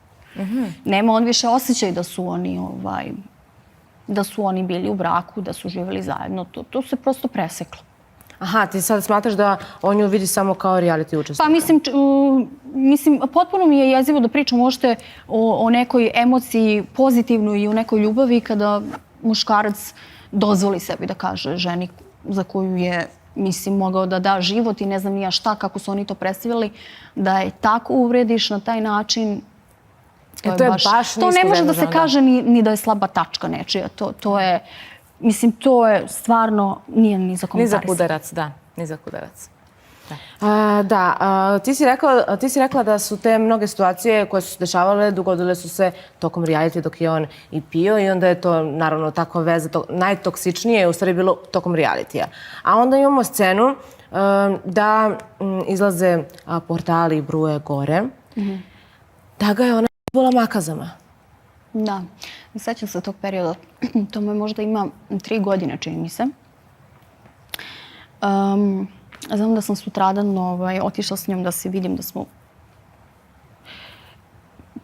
[SPEAKER 3] Nema on više osjećaj da su oni bili u braku, da su živjeli zajedno. To se prosto preseklo.
[SPEAKER 4] Aha, ti sad smatraš da on ju vidi samo kao reality učesnika?
[SPEAKER 3] Pa mislim, potpuno mi je jezivo da pričam uopšte o nekoj emociji pozitivnoj i o nekoj ljubavi kada muškarac dozvoli sebi da kaže ženi za koju je, mislim, mogao da da život i ne znam ni ja šta, kako su oni to predstavili, da je tako uvrediš na taj način.
[SPEAKER 4] To je baš
[SPEAKER 3] to ne može da se kaže ni da je slaba tačka nečija. To je, mislim, to je stvarno nije ni za komentarisanje.
[SPEAKER 4] Ni za kudarac, da. Ni za kudarac. Ti si rekla da su te mnoge situacije koje su se dešavale dogodile su se tokom reality dok je on i pio i onda je to naravno takva veza, najtoksičnije je u stvari bilo tokom realitija. A onda imamo scenu da izlaze portali i bruje gore, da ga je ona bola makazama.
[SPEAKER 3] Da, sećam se tog perioda. To me možda ima 3 godine, čini mi se. Znam da sam sutradan otišla s njom da se vidim da smo...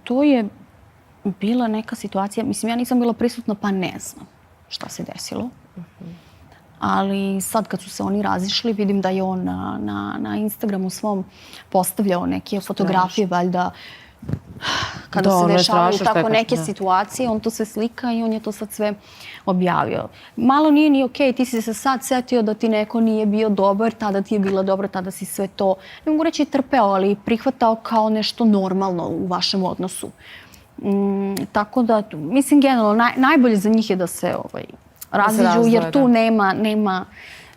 [SPEAKER 3] To je bila neka situacija, mislim, ja nisam bila prisutna pa ne znam šta se desilo. Ali sad kad su se oni razišli, vidim da je on na Instagramu svom postavljao neke fotografije, valjda kada se dešavaju tako neke situacije, on to sve slika i on je to sad sve objavio. Malo nije ni okej, ti si se sad setio da ti neko nije bio dobar, tada ti je bilo dobro, tada si sve to, ne mogu reći trpeo, ali prihvatao kao nešto normalno u vašem odnosu. Tako da, mislim, generalno, najbolje za njih je da se raziđu, jer tu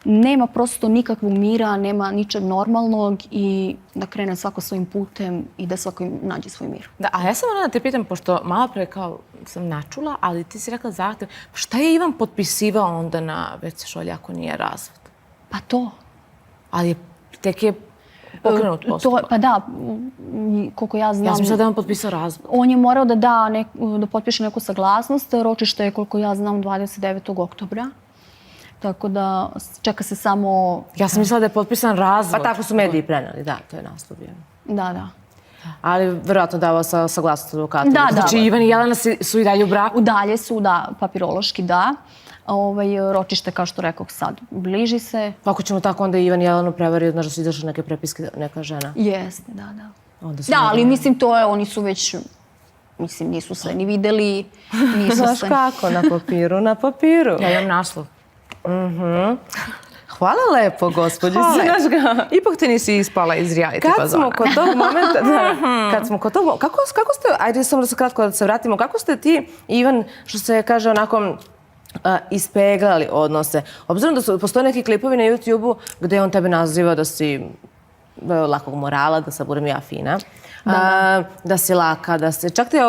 [SPEAKER 3] nema prosto nikakvog mira, nema ničeg normalnog i da krene svako svojim putem i da svako nađe svoj mir.
[SPEAKER 4] Da, a ja sam ona da te pitam, pošto malo pre kao sam načula, ali ti si rekla zahtev, šta je Ivan potpisivao onda na WC šolji ako nije razvod?
[SPEAKER 3] Pa to.
[SPEAKER 4] Ali tek je pokrenut postupak.
[SPEAKER 3] Pa da, koliko ja znam...
[SPEAKER 4] Ja sam mislila da je on potpisao razvod.
[SPEAKER 3] On je morao da potpiše neku saglasnost, ročište je, koliko ja znam, 29. oktobra. Tako da čeka se samo...
[SPEAKER 4] Ja sam mislila da je potpisan razvod.
[SPEAKER 5] Pa tako su mediji preneli, da, to je naslov.
[SPEAKER 3] Da.
[SPEAKER 5] Ali verovatno davao saglasnost advokata.
[SPEAKER 3] Da.
[SPEAKER 4] Znači Ivan i Jelena su i dalje u braku?
[SPEAKER 3] Dalje su, da, papirološki da. Ročište, kao što rekoh sad, bliži se.
[SPEAKER 5] Ako ćemo tako, onda Ivan i Jelenu prevario, znaš da su izašle neke prepiske, neka žena.
[SPEAKER 3] Jeste, da.
[SPEAKER 5] Da,
[SPEAKER 3] ali mislim to je, oni su već, mislim, nisu se ni videli, nisu se...
[SPEAKER 5] Znaš kako, na papiru.
[SPEAKER 4] Ja imam naslov.
[SPEAKER 5] Hvala lepo, gospođi.
[SPEAKER 4] Ipak te nisi ispala iz reality
[SPEAKER 5] Kad
[SPEAKER 4] fazona.
[SPEAKER 5] smo kod tog momenta, kako ste, ajde samo da se kratko da se vratimo, kako ste ti, Ivan, što se kaže onako, ispeglali odnose? Obzirom da postoje neki klipovi na YouTube-u gde on tebe naziva da si lakog morala, da sad budem ja fina, da si laka, da si... Čak te je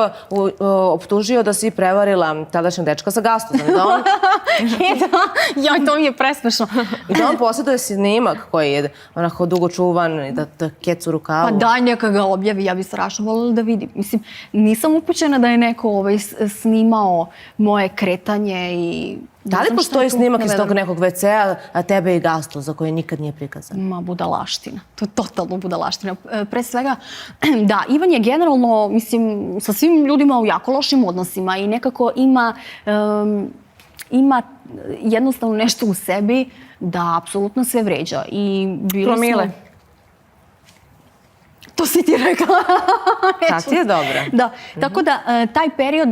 [SPEAKER 5] optužio da si prevarila tadašnjeg dečka sa Gastuzom.
[SPEAKER 3] Joj, to mi je presmešno.
[SPEAKER 5] I da on posjeduje snimak koji je onako dugo čuvan i da kecu rukavu.
[SPEAKER 3] Pa daj neka ga objavi, ja bih strašno voljela da vidim. Mislim, nisam upućena da je neko snimao moje kretanje i...
[SPEAKER 5] Da li postoji snimak iz tog nekog WC-a tebe i Gastuza koji nikad nije prikazan?
[SPEAKER 3] Ma, budalaština. To je totalno budalaština. Pre svega, da, Ivan je generalno, mislim, sa svim ljudima u jako lošim odnosima i nekako ima jednostavno nešto u sebi da apsolutno sve vređa.
[SPEAKER 4] Promile.
[SPEAKER 3] To si ti rekla.
[SPEAKER 5] Sad ti je dobra.
[SPEAKER 3] Da, tako da taj period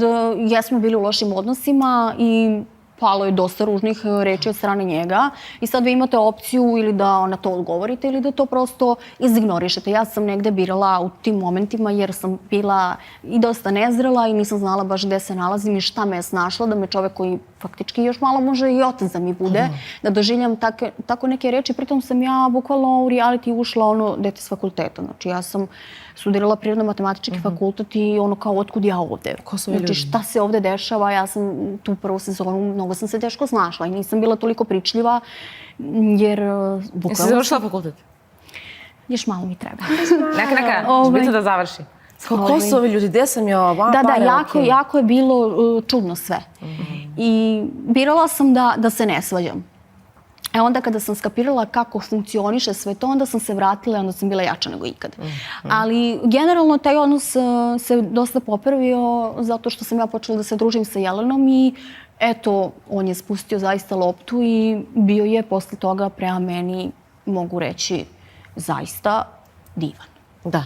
[SPEAKER 3] jesmo bili u lošim odnosima i palo je dosta ružnih reči od strane njega i sad vi imate opciju ili da na to odgovorite ili da to prosto izignorišete. Ja sam negde birala u tim momentima jer sam bila i dosta nezrela i nisam znala baš gde se nalazim i šta me je snašlo, da me čovek koji faktički još malo može i otac da mi bude, da doživljam tako neke reči. Pritom sam ja bukvalno u reality ušla ono dete s fakulteta. Znači ja sam studirala prirodno-matematički fakultet i ono kao otkud ja ovde.
[SPEAKER 5] Ko su ovi
[SPEAKER 3] Znači
[SPEAKER 5] ljudi?
[SPEAKER 3] šta se ovde dešava, ja sam tu prvu sezonu, mnogo sam se teško snašla i nisam bila toliko pričljiva jer
[SPEAKER 2] Jesi
[SPEAKER 3] bukvalno
[SPEAKER 2] završila fakultet?
[SPEAKER 3] još malo mi treba.
[SPEAKER 2] Neka, bitno da završi.
[SPEAKER 5] Ko su ovi ljudi? Gde sam ja?
[SPEAKER 3] Da, jako je bilo čudno sve. I birala sam da se ne svađam. Onda kada sam skapirala kako funkcioniše sve to, onda sam se vratila i onda sam bila jača nego ikad. Ali generalno taj odnos se dosta popravio zato što sam ja počela da se družim sa Jelenom i eto, on je spustio zaista loptu i bio je posle toga prema meni, mogu reći, zaista divan.
[SPEAKER 5] Da.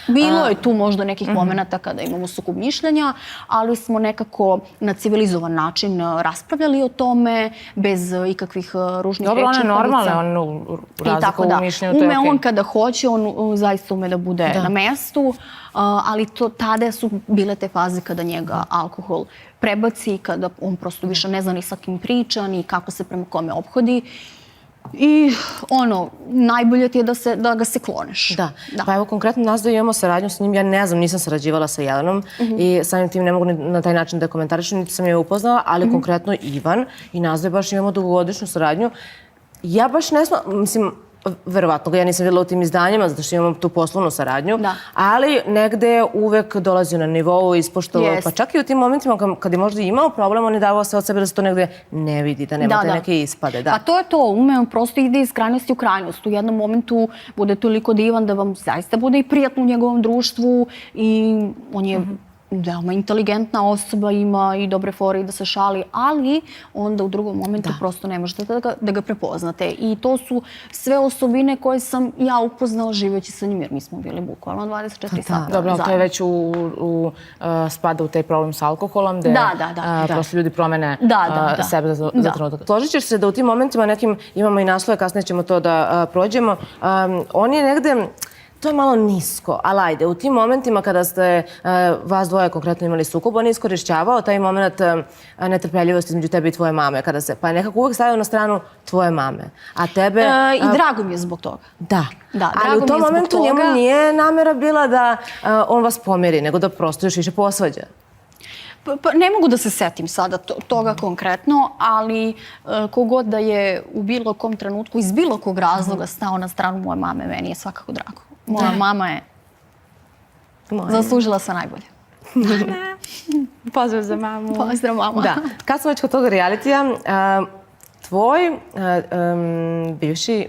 [SPEAKER 3] Bilo je tu možda nekih momenata kada imamo sukob mišljenja, ali smo nekako na civilizovan način raspravljali o tome, bez ikakvih ružnih reči.
[SPEAKER 2] Dobro, ona je normalna, on razlika u mišljenju, to je okej.
[SPEAKER 3] Ume on kada hoće, on zaista ume da bude na mestu, ali tada su bile te faze kada njega alkohol prebaci, kada on prosto više ne zna ni sa kim priča, ni kako se prema kome ophodi. I najbolje ti je da ga se kloneš.
[SPEAKER 5] Da. Pa evo konkretno nas da imamo saradnju s njim, ja ne znam, nisam sarađivala sa Jelenom i samim tim ne mogu ni na taj način da komentarišem, niti sam je upoznala, ali konkretno Ivan i nas da baš imamo dugogodišnju saradnju. Ja baš ne znam, mislim, verovatno ga ja nisam videla u tim izdanjima zato što imamo tu poslovnu saradnju, ali negde je uvek dolazio na nivou, ispoštovao, pa čak i u tim momentima kad je možda imao problem, on je davao sve od sebe da se to negde ne vidi, da nema te neke ispade.
[SPEAKER 3] Pa to je to, ume on prosto ide iz krajnosti u krajnost. U jednom momentu bude toliko divan da vam zaista bude i prijatno u njegovom društvu i on je veoma inteligentna osoba, ima i dobre fore i da se šali, ali onda u drugom momentu prosto ne možete da ga prepoznate. I to su sve osobine koje sam ja upoznala živeći sa njim, jer mi smo bili bukvalno 24 sata.
[SPEAKER 2] Dobro, to je već spada u taj problem sa alkoholom, gde prosto ljudi promene sebe za trenutak.
[SPEAKER 5] Složit ćeš se da u tim momentima nekim, imamo i naslove, kasnije ćemo to da prođemo, on je negde, to je malo nisko, ali ajde, u tim momentima kada ste vas dvoje konkretno imali sukob, on je iskorišćavao taj moment netrpeljivosti između tebe i tvoje mame, pa je nekako uvek stavio na stranu tvoje mame, a tebe...
[SPEAKER 3] I drago mi je zbog toga.
[SPEAKER 5] Da, ali u tom momentu njemu nije namera bila da on vas pomiri, nego da prosto još više posvađa.
[SPEAKER 3] Pa ne mogu da se setim sada toga konkretno, ali kogod da je u bilo kom trenutku iz bilo kog razloga stao na stranu moje mame, meni je svakako drago. Moja mama je zaslužila sve najbolje.
[SPEAKER 2] Pozdrav za mamu.
[SPEAKER 3] Pozdrav, mama.
[SPEAKER 5] Da. Kad smo već kod toga realitija, tvoj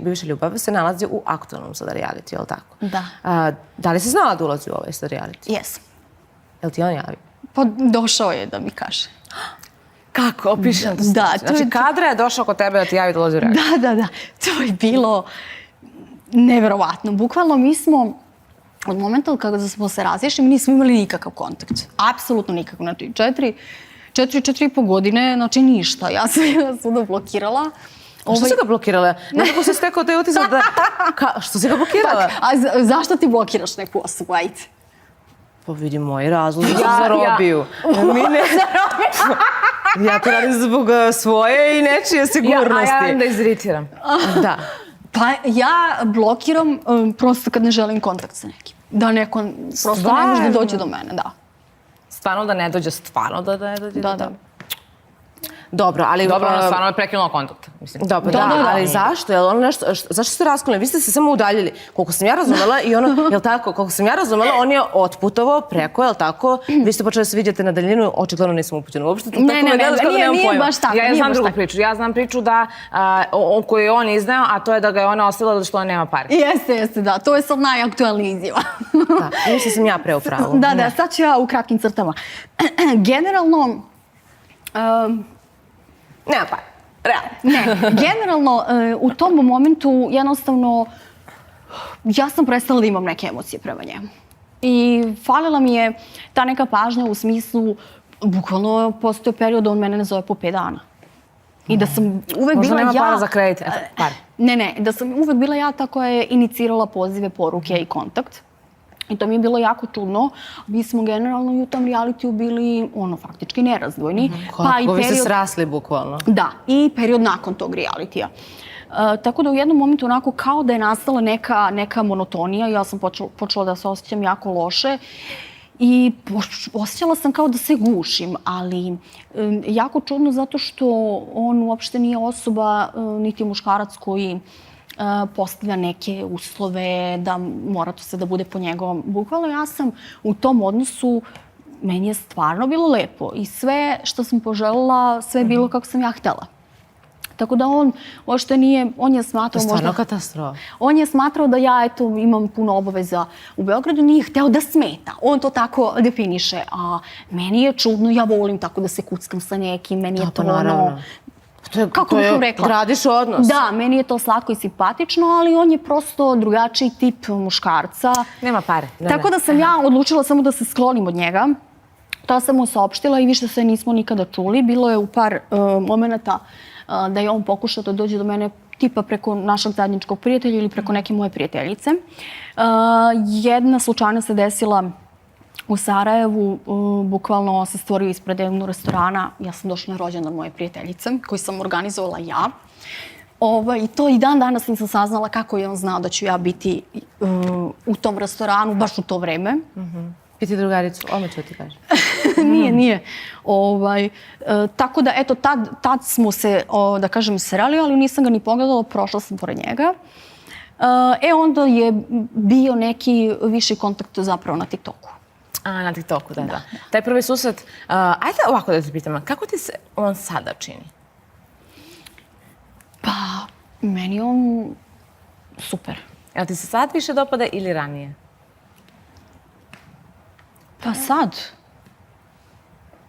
[SPEAKER 5] bivši ljubav se nalazi u aktualnom sada realitiju, je li tako?
[SPEAKER 3] Da.
[SPEAKER 5] Da li si znala da ulazi u ovaj sad reality?
[SPEAKER 3] Jesam.
[SPEAKER 5] Je li ti on javi?
[SPEAKER 3] Pa došao je da mi kaže.
[SPEAKER 2] Kako? Opišem to.
[SPEAKER 3] Znači,
[SPEAKER 2] Kadra je došao kod tebe da ti javi da ulazi u reality.
[SPEAKER 3] Da. To je bilo neverovatno. Bukvalno mi smo, od momenta kada smo se razišli, mi nismo imali nikakav kontakt. Apsolutno nikakav. Znači, 4,5 godine, znači ništa. Ja sam ga svuda blokirala.
[SPEAKER 5] Što si ga blokirala? Nekako se stekao taj utisak da... Što si ga blokirala?
[SPEAKER 3] A zašto ti blokiraš neku osobu? Ajde.
[SPEAKER 5] Pa vidi, moji razlozi su za robiju. Ja to radim zbog svoje i nečije sigurnosti.
[SPEAKER 2] A ja onda iziritiram.
[SPEAKER 5] Da.
[SPEAKER 3] Pa ja blokiram prosto kad ne želim kontakt sa nekim. Da neko prosto ne može da dođe do mene, da.
[SPEAKER 2] Stvarno da ne dođe, stvarno da ne dođe?
[SPEAKER 3] Da.
[SPEAKER 5] Dobro, ali...
[SPEAKER 2] Dobro, ona stvarno je prekinula kontakt.
[SPEAKER 5] Dobro, ali zašto? Zašto ste rasklonili? Vi ste se samo udaljili. Koliko sam ja razumela i ono, jel tako, koliko sam ja razumela, on je otputovao preko, jel tako? Vi ste počeli da se vidjeti na daljinu, očigledno nisam upućena uopšte.
[SPEAKER 3] Nije baš tako.
[SPEAKER 2] Ja znam drugu priču. Ja znam priču koju je on izneo, a to je da ga je ona ostavila da što on nema pare.
[SPEAKER 3] Jeste, da. To je sad najaktualniji izjava.
[SPEAKER 5] Da, mislim sam ja pre u pravu.
[SPEAKER 3] Da, sad ću ja u kratkim crtama. Generalno...
[SPEAKER 5] Nema pare.
[SPEAKER 3] Generalno, u tom momentu jednostavno ja sam prestala da imam neke emocije prema njemu. I falila mi je ta neka pažnja u smislu, bukvalno postoje period da on mene ne zove po 5 dana. I da sam uvek
[SPEAKER 5] Možda
[SPEAKER 3] bila
[SPEAKER 5] nema
[SPEAKER 3] ja...
[SPEAKER 5] para za kredit, eto, par.
[SPEAKER 3] Ne, da sam uvek bila ja ta koja je inicirala pozive, poruke i kontakt. I to mi je bilo jako čudno. Mi smo generalno i u tom realitiju bili, faktički nerazdvojni.
[SPEAKER 5] Kako vi ste srasli, bukvalno.
[SPEAKER 3] Da, i period nakon tog realitija. Tako da u jednom momentu onako kao da je nastala neka monotonija. Ja sam počela da se osjećam jako loše. I osjećala sam kao da se gušim, ali jako čudno zato što on uopšte nije osoba, niti muškarac koji postavlja neke uslove, da mora to sve da bude po njegovom. Bukvalno ja sam u tom odnosu, meni je stvarno bilo lepo i sve što sam poželjela, sve je bilo kako sam ja htela. Tako da on uopšte nije, on je smatrao možda...
[SPEAKER 5] Stvarno katastrofa.
[SPEAKER 3] On je smatrao da ja, imam puno obaveza u Beogradu, nije hteo da smeta. On to tako definiše. A meni je čudno, ja volim tako da se kuckam sa nekim, meni je to
[SPEAKER 5] naravno.
[SPEAKER 3] Kako bih vam rekla?
[SPEAKER 5] Gradiš odnos.
[SPEAKER 3] Da, meni je to slatko i simpatično, ali on je prosto drugačiji tip muškarca.
[SPEAKER 5] Nema pare.
[SPEAKER 3] Tako da sam ja odlučila samo da se sklonim od njega. To sam mu saopštila i više se nismo nikada čuli. Bilo je u par momenata da je on pokušao da dođe do mene tipa preko našeg zajedničkog prijatelja ili preko neke moje prijateljice. Jedna slučajnost se desila u Sarajevu, bukvalno se stvorio ispred jednog restorana. Ja sam došla na rođendan moje prijateljice, koji sam organizovala ja. I to i dan danas nisam saznala kako je on znao da ću ja biti u tom restoranu, baš u to vreme.
[SPEAKER 5] Piti drugaricu, odmah ću ti kažem.
[SPEAKER 3] Nije. Tako da, eto, tad smo se, da kažem, sreli, ali nisam ga ni pogledala, prošla sam pored njega. Onda je bio neki viši kontakt zapravo na TikToku.
[SPEAKER 5] Na TikToku, da. Taj prvi susret, ajde ovako da te pitam, kako ti se on sada čini?
[SPEAKER 3] Pa, meni je on super.
[SPEAKER 5] Jel ti se sad više dopada ili ranije?
[SPEAKER 3] Pa sad.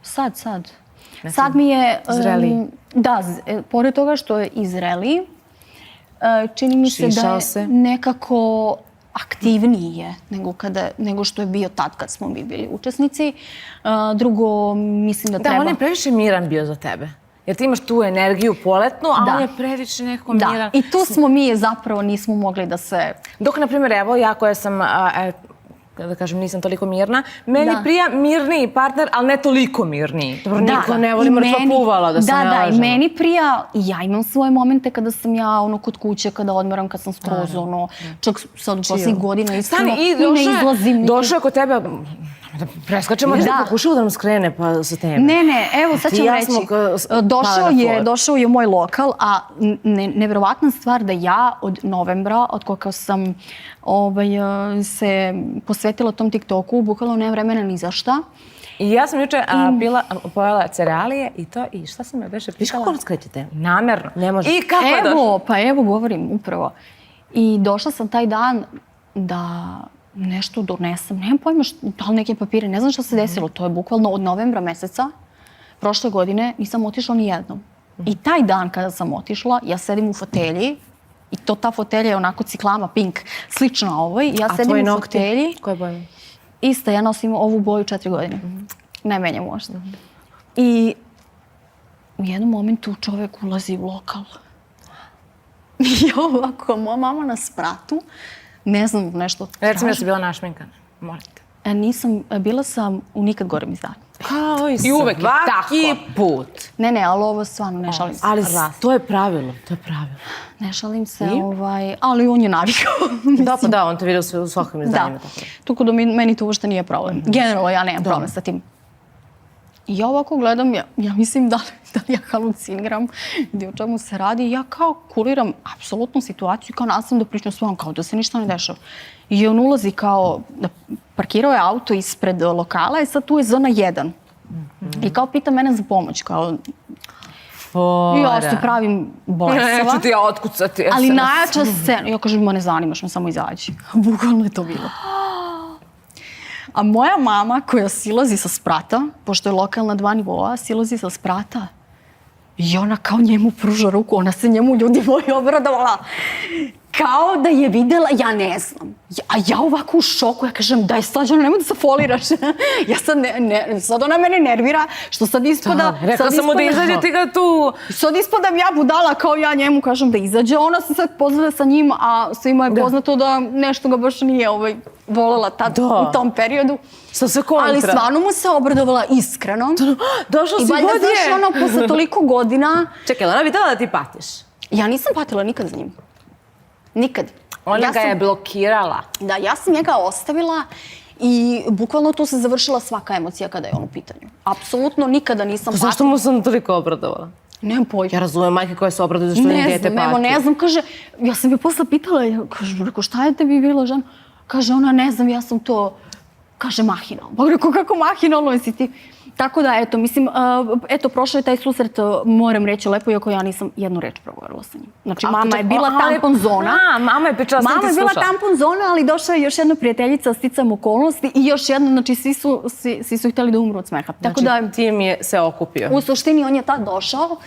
[SPEAKER 3] Sad mi je...
[SPEAKER 5] Zreliji.
[SPEAKER 3] Da, pored toga što je i zreliji, čini mi se da je nekako aktivniji je nego što je bio tad kad smo mi bili učesnici. Drugo, mislim da treba...
[SPEAKER 5] Da, on je previše miran bio za tebe. Jer ti imaš tu energiju poletnu, a on je previše nekako miran.
[SPEAKER 3] Da, i tu smo mi zapravo nismo mogli da se...
[SPEAKER 5] Dok, na primjer, evo, ja koja sam, da kažem, nisam toliko mirna, meni prija mirniji partner, ali ne toliko mirniji. Dobro, niko ne voli mrtva puvala, da se ne lažemo.
[SPEAKER 3] Da, i meni prija, ja imam svoje momente kada sam ja kod kuće, kada odmeram, kad sam skroz, čak sad u posljednjih godina iskreno i ne izlazim.
[SPEAKER 5] Došao je kod tebe, da preskačemo, da pokušao da nam skrene pa sa teme.
[SPEAKER 3] Ne, evo sad ću reći. Došao je moj lokal, a nevjerovatna stvar da ja od novembra, od koga sam se posvetila tom TikToku, bukvalno nema vremena ni za šta.
[SPEAKER 5] I ja sam juče pojela cerealije i to, i šta sam me beše pitala? Viš kako vam skrećete? Namerno. Ne može. I kako je došlo?
[SPEAKER 3] Pa evo, govorim upravo. I došla sam taj dan da nešto donesem. Nemam pojma da li neke papire, ne znam šta se desilo. To je bukvalno od novembra meseca prošle godine, nisam otišla ni jednom. I taj dan kada sam otišla, ja sedim u fotelji i ta fotelja je onako ciklama, pink, slično ovoj. Ja sedim u fotelji.
[SPEAKER 5] Koje boje?
[SPEAKER 3] Ista, ja nosim ovu boju 4 godine. Ne menjam možda. I u jednom momentu čovjek ulazi u lokal. I ovako, moja mama na spratu, ne znam, nešto traži.
[SPEAKER 5] Recimo da si bila našminkana, molite.
[SPEAKER 3] Nisam, bila sam u nikad gorem izdanju.
[SPEAKER 5] Kao i uvek je svaki put.
[SPEAKER 3] Ne, ali ovo stvarno ne šalim se.
[SPEAKER 5] Ali to je pravilo,
[SPEAKER 3] Ne šalim se, ali on je navikao.
[SPEAKER 5] Da, pa da, on te vidio u svakom izdanjima.
[SPEAKER 3] Tako da meni to uopšte nije problem. Generalno ja nemam problem sa tim. I ja ovako gledam, ja mislim da li ja haluciniram, gdje o čemu se radi. Ja kao kuliram apsolutnu situaciju, kao nastavim da pričam s vama, kao da se ništa ne dešava. I on ulazi kao, parkirao je auto ispred lokala i sad tu je zona 1. I kao pita mene za pomoć, kao... I ja se pravim bolesova.
[SPEAKER 5] Neću ti ja otkucati.
[SPEAKER 3] Ali najjača scena, ja kažem, ne zanimaš me, samo izađi. Bukvalno je to bilo. A moja mama koja silazi sa sprata, pošto je lokal na 2 nivoa, silazi sa sprata i ona kao njemu pruža ruku, ona se njemu ljudi moji obradovala. kao da je videla, ja ne znam. A ja ovako u šoku, ja kažem, daj Slađana, nemoj da se foliraš. Ja sad, sad ona mene nervira, što sad ispada...
[SPEAKER 5] Rekla sam mu da izađe ti ga tu.
[SPEAKER 3] Sad ispadam ja budala, kao ja njemu kažem da izađe. Ona se sad pozdravlja sa njim, a svima je poznato da nešto ga baš nije volela tad u tom periodu.
[SPEAKER 5] Sa sve kontra.
[SPEAKER 3] Ali stvarno mu se obradovala iskreno.
[SPEAKER 5] Došao si
[SPEAKER 3] I valjda,
[SPEAKER 5] godije.
[SPEAKER 3] znaš, ono, posle toliko godina...
[SPEAKER 5] Čekaj, ona videla da ti patiš?
[SPEAKER 3] Ja nisam patila nikad za njim. Nikad.
[SPEAKER 2] Ona ga je blokirala.
[SPEAKER 3] Da, ja sam njega ostavila i bukvalno tu se završila svaka emocija kada je on u pitanju. Apsolutno nikada nisam patila.
[SPEAKER 5] Zašto mu sam toliko obradovala?
[SPEAKER 3] Nemam pojma.
[SPEAKER 5] Ja razumem majke koje se obraduju zašto im dete pati.
[SPEAKER 3] Ne znam, kaže, ja sam je posle pitala, kaže, reko, šta je tebi bilo, žena? Kaže, ona, ne znam, ja sam to, kaže, mahinalno. Pa reko, kako mahinalno si ti? Tako da, eto, mislim, eto, prošao je taj susret, moram reći lepo, iako ja nisam jednu reč progovorila sa njim. Znači, mama je bila tampon zona.
[SPEAKER 2] Mama je pričala, sam ti
[SPEAKER 3] Mama je bila
[SPEAKER 2] slušala.
[SPEAKER 3] tampon zona, ali došla je još jedna prijateljica sticajem okolnosti i još jedna, znači, svi su htjeli da umru od smeha. Tako da,
[SPEAKER 5] Znači, tim je se okupio.
[SPEAKER 3] u suštini, on je tad došao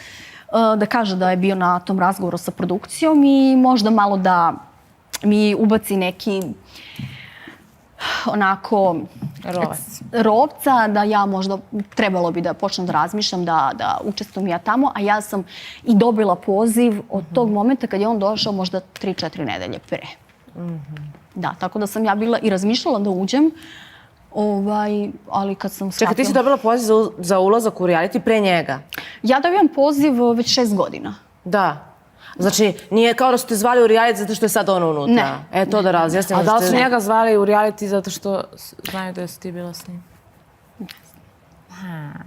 [SPEAKER 3] da kaže da je bio na tom razgovoru sa produkcijom i možda malo da mi ubaci neki onako rovca, da ja možda trebalo bi da počnem da razmišljam, da učestvujem ja tamo, a ja sam i dobila poziv od tog momenta kad je on došao možda 3-4 nedelje pre. Da, tako da sam ja bila i razmišljala da uđem, ali kad sam shvatila...
[SPEAKER 5] Čekaj, ti si dobila poziv za ulazak u reality pre njega?
[SPEAKER 3] Ja dobijam poziv već 6 godina.
[SPEAKER 5] Da. Znači, nije kao da su te zvali u reality zato što je sad ono unutra.
[SPEAKER 3] Ne.
[SPEAKER 5] To da razjasnimo.
[SPEAKER 2] A da li su njega zvali u reality zato što znaju da si ti bila s njim?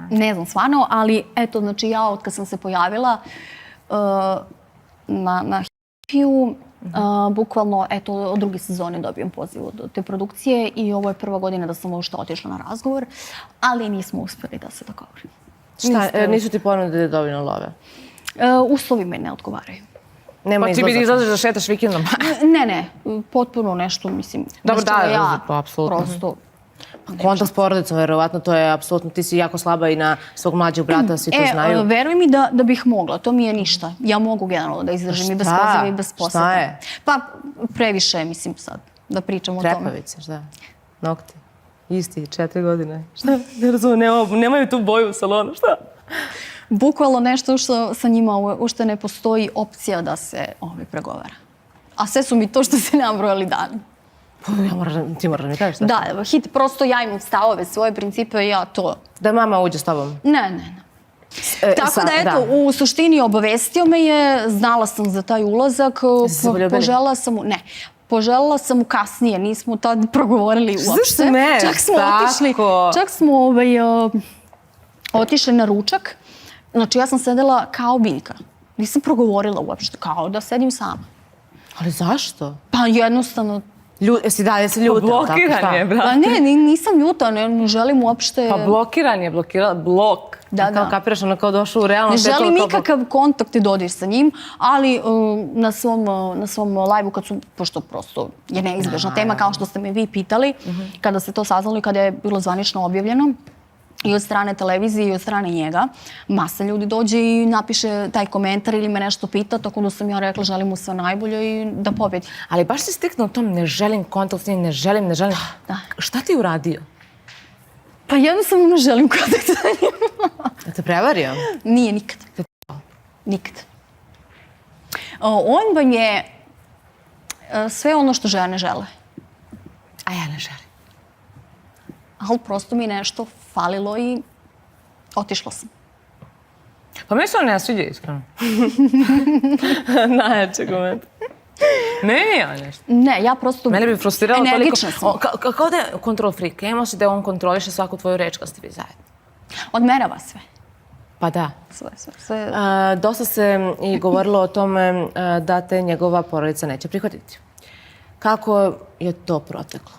[SPEAKER 3] Ne znam stvarno, ali eto, znači ja od kad sam se pojavila na Hipiju, bukvalno, eto, od druge sezone dobijem poziv od te produkcije i ovo je prva godina da sam uopšte otišla na razgovor, ali nismo uspjeli da se dogovorimo.
[SPEAKER 5] Šta, nisu ti ponudili dovoljno love?
[SPEAKER 3] Uslovi me ne odgovaraju.
[SPEAKER 5] Nema
[SPEAKER 2] Pa ti bi
[SPEAKER 5] izlaza.
[SPEAKER 2] izlaziš da šetaš vikendom.
[SPEAKER 3] Ne, potpuno nešto, mislim,
[SPEAKER 2] Dobro,
[SPEAKER 3] nešto
[SPEAKER 2] da,
[SPEAKER 3] ja
[SPEAKER 2] pa, apsolutno.
[SPEAKER 3] prosto...
[SPEAKER 5] Kontakt s porodicom, verovatno, to je apsolutno, ti si jako slaba i na svog mlađeg brata, svi to znaju.
[SPEAKER 3] Veruj mi da bih mogla, to mi je ništa. Ja mogu generalno da izdržim i bez poziva i bez poseta.
[SPEAKER 5] Šta je?
[SPEAKER 3] Pa previše, mislim sad, da pričam o tome.
[SPEAKER 5] Trepavice, šta? Nokti. Isti, 4 godine. Šta? Ne razumem, nemaju tu boju u salonu, šta?
[SPEAKER 3] Bukvalno nešto što sa njima uopšte ne postoji opcija da se pregovara. A sve su mi to što se nabrojali dani.
[SPEAKER 5] Ti moraš da mi kažeš, šta?
[SPEAKER 3] Da, hit, prosto ja imam stavove, svoje principe i ja to...
[SPEAKER 5] Da mama uđe s tobom.
[SPEAKER 3] Ne. Tako da, eto, u suštini obavestio me je, znala sam za taj ulazak, poželjela sam mu, ne, poželjela sam mu kasnije, nismo tad progovorili uopšte. Čak smo otišli na ručak, znači ja sam sedela kao biljka, nisam progovorila uopšte, kao da sedim sama.
[SPEAKER 5] Ali zašto?
[SPEAKER 3] Pa jednostavno...
[SPEAKER 5] Jesi dalje se ljuta?
[SPEAKER 2] Blokiran je, brate.
[SPEAKER 3] Pa ne, nisam ljuta, ne želim uopšte...
[SPEAKER 2] Pa blokiran je, blok.
[SPEAKER 3] Da.
[SPEAKER 5] Kapiraš, ono kao došao u realno...
[SPEAKER 3] Ne želim nikakav kontakt i dodir sa njim, ali na svom live-u, kad su, pošto prosto je neizbežna tema, kao što ste me vi pitali, kada ste to saznali, kada je bilo zvanično objavljeno, i od strane televizije i od strane njega, masa ljudi dođe i napiše taj komentar ili me nešto pita, tako da sam ja rekla želim mu sve najbolje i da pobjedi.
[SPEAKER 2] Ali baš si stikla u tom, ne želim kontakt s njim, ne želim.
[SPEAKER 3] Da.
[SPEAKER 5] Šta ti uradio?
[SPEAKER 3] Pa jednostavno ne želim kontakt sa njim.
[SPEAKER 5] Da te prevario?
[SPEAKER 3] Nije, nikad. Nikad. On vam je sve ono što žene žele.
[SPEAKER 2] A ja ne želim.
[SPEAKER 3] Ali prosto mi nešto falilo i otišla sam.
[SPEAKER 2] Pa meni se on ne sviđa, iskreno.
[SPEAKER 5] Najjače komentar.
[SPEAKER 2] Meni je nešto.
[SPEAKER 3] Ne, ja prosto...
[SPEAKER 2] Mene bi frustriralo toliko...
[SPEAKER 3] Energična sam.
[SPEAKER 2] Kao da je control freak. Ja imam se da on kontroliše svaku tvoju reč kad ste vi zajedno.
[SPEAKER 3] Odmerava sve.
[SPEAKER 2] Pa da.
[SPEAKER 3] Sve.
[SPEAKER 5] Dosta se i govorilo o tome da te njegova porodica neće prihvatiti. Kako je to proteklo?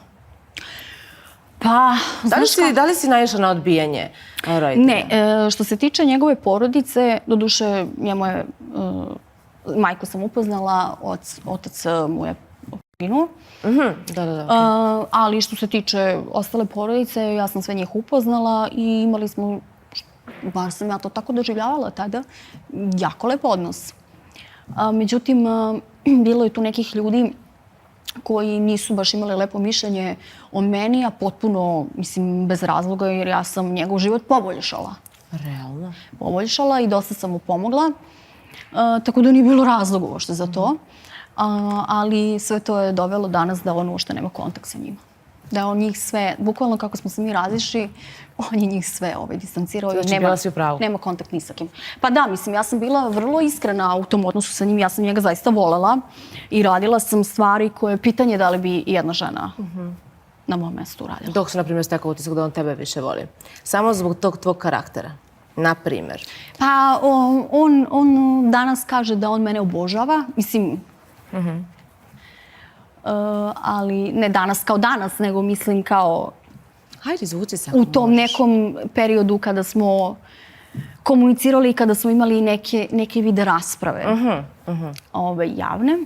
[SPEAKER 3] Pa,
[SPEAKER 5] Da li si naišla na odbijanje roditelja?
[SPEAKER 3] Ne, što se tiče njegove porodice, doduše njemu je, majku sam upoznala, otac mu je poginuo.
[SPEAKER 5] Da.
[SPEAKER 3] Ali što se tiče ostale porodice, ja sam sve njih upoznala i imali smo, bar sam ja to tako doživljavala tada, jako lep odnos. Međutim, bilo je tu nekih ljudi koji nisu baš imali lepo mišljenje o meni, a potpuno, mislim, bez razloga, jer ja sam njegov život poboljšala.
[SPEAKER 5] Realno.
[SPEAKER 3] Poboljšala i dosta sam mu pomogla. Tako da nije bilo razloga uopšte za to. Ali sve to je dovelo danas da on uopšte nema kontakt sa njima. Da je on njih sve, bukvalno kako smo se mi razišli, on je njih sve distancirao.
[SPEAKER 5] Znači, bila si u pravu.
[SPEAKER 3] Nema kontakt ni sa kim. Pa da, mislim, ja sam bila vrlo iskrena u tom odnosu sa njim. Ja sam njega zaista volela i radila sam stvari koje je pitanje da li bi jedna žena na mom mestu uradila.
[SPEAKER 5] Dok se, na primjer, stekao utisak da on tebe više voli. Samo zbog tog tvog karaktera. Na primjer.
[SPEAKER 3] Pa on danas kaže da on mene obožava. Mislim, ali ne danas kao danas, nego mislim kao
[SPEAKER 5] Hajde, izvuci se.
[SPEAKER 3] u tom nekom periodu kada smo komunicirali i kada smo imali neke vide rasprave javne.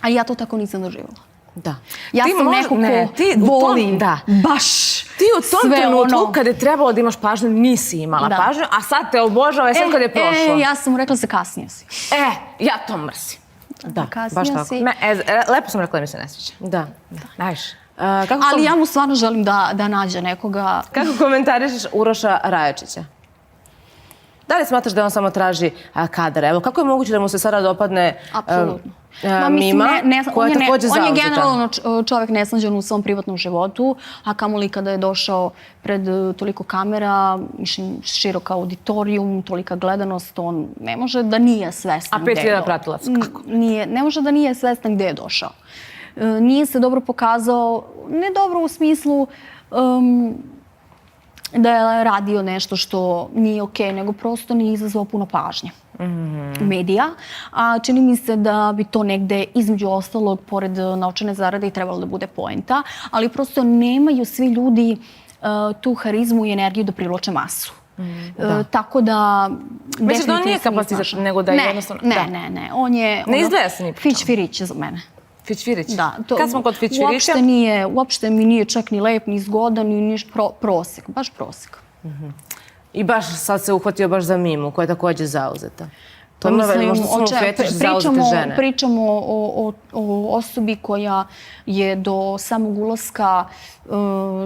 [SPEAKER 3] A ja to tako nisam doživjela.
[SPEAKER 5] Da.
[SPEAKER 3] Ja sam neko ko voli baš
[SPEAKER 5] Ti u tom
[SPEAKER 3] sve
[SPEAKER 5] trenutku
[SPEAKER 3] ono.
[SPEAKER 5] kada je trebalo da imaš pažnju, nisi imala
[SPEAKER 3] Da.
[SPEAKER 5] pažnju, a sad te obožava i sad kad je prošlo.
[SPEAKER 3] Ja sam mu rekla se kasnije si.
[SPEAKER 5] Ja to mrsim. Da,
[SPEAKER 3] Kasnije
[SPEAKER 5] baš tako.
[SPEAKER 3] si.
[SPEAKER 2] Lepo sam rekla da mi se ne sviđa.
[SPEAKER 5] Da.
[SPEAKER 2] Najviše.
[SPEAKER 3] Ali ja mu stvarno želim da nađe nekoga.
[SPEAKER 5] Kako komentarišeš Uroša Rajačića? Da li smatraš da on samo traži kadar? Evo, kako je moguće da mu se sada dopadne
[SPEAKER 3] Apsolutno.
[SPEAKER 5] Mima, koja je također zauzeta?
[SPEAKER 3] On je generalno čovjek nesnađen u svom privatnom životu, a kamoli kada je došao pred toliko kamera, mislim, širok auditorijum, tolika gledanost, on ne može da nije svestan
[SPEAKER 2] A 5.000 pratilaca, kako?
[SPEAKER 3] Ne može da nije svestan gde je došao. Nije se dobro pokazao, ne dobro u smislu da je radio nešto što nije okej, nego prosto nije izazvao puno pažnje medija. A čini mi se da bi to negde između ostalog, pored novčane zarade, i trebalo da bude poenta, ali prosto nemaju svi ljudi tu harizmu i energiju da privlače masu. Tako da...
[SPEAKER 2] Misliš da on nije kapacitet, nego da je jednostavno...
[SPEAKER 3] Ne. On je...
[SPEAKER 2] Ne izgleda se ni po čemu.
[SPEAKER 3] Fić-firić za mene.
[SPEAKER 2] Fić-firić?
[SPEAKER 3] Da.
[SPEAKER 2] Kad smo kod Fić-firića?
[SPEAKER 3] Uopšte mi nije čak ni lep, ni zgodan, ni prosek. Baš prosek.
[SPEAKER 5] I baš sad se uhvatio baš za Mimu, koja je također zauzeta. To
[SPEAKER 3] Mislim,
[SPEAKER 5] možda su mu fetiš zauzete žene.
[SPEAKER 3] Pričamo o osobi koja je do samog ulaska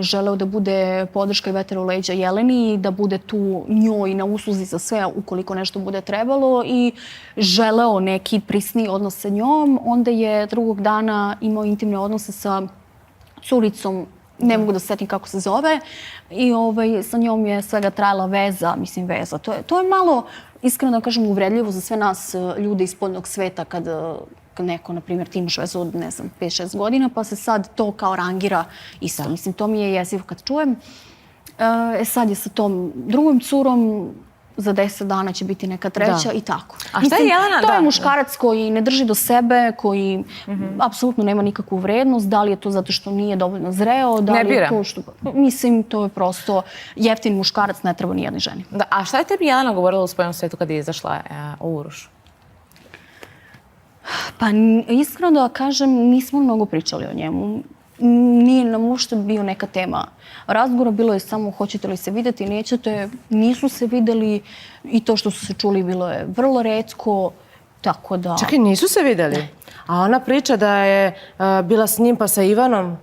[SPEAKER 3] želeo da bude podrška i vetar u leđa Jeleni i da bude tu njoj na usluzi za sve ukoliko nešto bude trebalo i želeo neki prisniji odnos sa njom. Onda je drugog dana imao intimne odnose sa curicom, ne mogu da se setim kako se zove, i sa njom je svega trajala veza. To je malo, iskreno da kažem, uvredljivo za sve nas ljude iz spoljnog sveta kad neko, na primjer, ti imaš vezu od, 5-6 godina, pa se sad to kao rangira isto. Mislim, to mi je jezivo kad čujem. Sad je sa tom drugom curom, za 10 dana će biti neka treća i tako.
[SPEAKER 2] A šta je Jelena?
[SPEAKER 3] To je muškarac koji ne drži do sebe, koji apsolutno nema nikakvu vrednost. Da li je to zato što nije dovoljno zreo?
[SPEAKER 2] Ne bira.
[SPEAKER 3] Mislim, to je prosto jeftin muškarac, ne treba ni jednoj ženi.
[SPEAKER 2] A šta je tebi Jelena govorila u spoljnom svetu kad je izašla u Urošu?
[SPEAKER 3] Pa iskreno da kažem, nismo mnogo pričali o njemu. Nije nam uopšte bio neka tema razgovora, bilo je samo hoćete li se vidjeti, nećete, nisu se vidjeli i to što su se čuli bilo je vrlo retko, tako da...
[SPEAKER 5] Čekaj, nisu se vidjeli? A ona priča da je bila s njim pa sa Ivanom?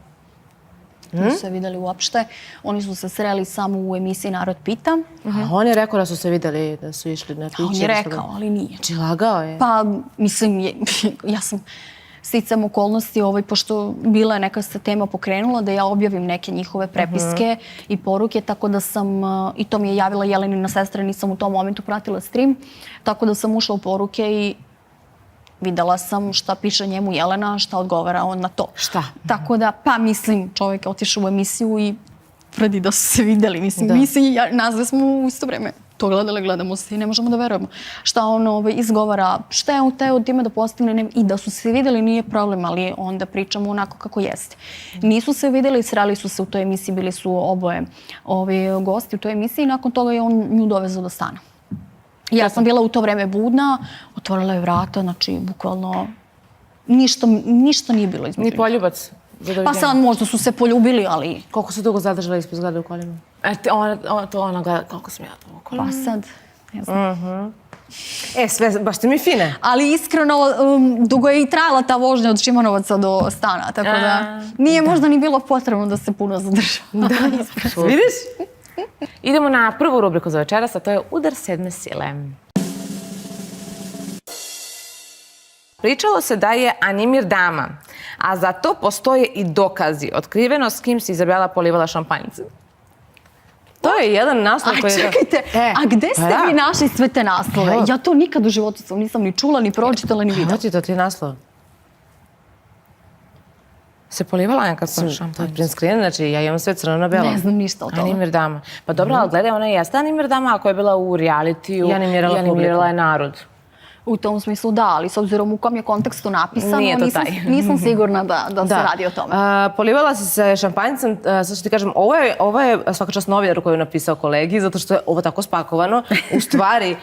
[SPEAKER 3] Nisu se vidjeli uopšte. Oni su se sreli samo u emisiji Narod pita.
[SPEAKER 5] A on je rekao da su se vidjeli, da su išli na piće.
[SPEAKER 3] On je rekao, ali nije.
[SPEAKER 5] Či lagao je?
[SPEAKER 3] Pa, mislim, ja sam sticam okolnosti, pošto bila je neka se tema pokrenula, da ja objavim neke njihove prepiske i poruke, tako da sam, i to mi je javila Jelenina sestra, nisam u tom momentu pratila stream, tako da sam ušla u poruke i videla sam šta piše njemu Jelena, šta odgovara on na to.
[SPEAKER 5] Šta?
[SPEAKER 3] Tako da, pa mislim, čovjek je otišao u emisiju i tvrdi da su se videli. Mislim, nas da smo u isto vreme to gledamo se i ne možemo da verujemo. Šta on izgovara, šta je on teo time da postigne i da su se videli nije problem, ali onda pričamo onako kako jeste. Nisu se videli, sreli su se u toj emisiji, bili su oboje gosti u toj emisiji i nakon toga je on nju dovezao do stana. Ja sam bila u to vreme budna, otvorila je vrata, znači bukvalno ništa nije bilo između.
[SPEAKER 2] Ni poljubac?
[SPEAKER 3] Pa sad možda su se poljubili, ali...
[SPEAKER 5] Koliko su dugo zadržali ispod zgrade u kolima?
[SPEAKER 2] To ona gleda, koliko sam ja to u kolima?
[SPEAKER 3] Pa sad, ne znam.
[SPEAKER 5] Sve, baš ste mi fine.
[SPEAKER 3] Ali iskreno, dugo je i trajala ta vožnja od Šimanovaca do stana, tako da nije možda ni bilo potrebno da se puno zadržava.
[SPEAKER 5] Vidiš?
[SPEAKER 2] Idemo na prvu rubriku za večeras, a to je Udar sedme sile. Pričalo se da je Animir dama, a za to postoje i dokazi. Otkriveno s kim se Izabela polivala šampanjcem.
[SPEAKER 5] To je jedan naslov
[SPEAKER 3] A
[SPEAKER 5] koji je...
[SPEAKER 3] čekajte, a gde ste
[SPEAKER 5] da.
[SPEAKER 3] vi našli sve te naslove?
[SPEAKER 5] Evo.
[SPEAKER 3] Ja to nikad u životu sam nisam ni čula, ni pročitala, ni videla.
[SPEAKER 5] To ti je naslov.
[SPEAKER 2] Se polivala nekad sa
[SPEAKER 5] To je
[SPEAKER 2] šampanjcem?
[SPEAKER 5] print screen, znači ja imam sve crno na belo.
[SPEAKER 3] Ne znam ništa o tome.
[SPEAKER 2] Animir dama. Pa dobro, ali gledaj, ona jeste Animir dama ako je bila u realitiju
[SPEAKER 5] I animirala publiku.
[SPEAKER 2] je narod.
[SPEAKER 3] U tom smislu da, ali s obzirom u kom je kontekstu napisano,
[SPEAKER 2] Nije to
[SPEAKER 3] nisam,
[SPEAKER 2] taj.
[SPEAKER 3] nisam sigurna da se radi o tome.
[SPEAKER 5] Polivala si se šampanjcem, sad ću ti kažem, ovo je svaka čast novinar koju je napisao kolegi, zato što je ovo tako spakovano. U stvari,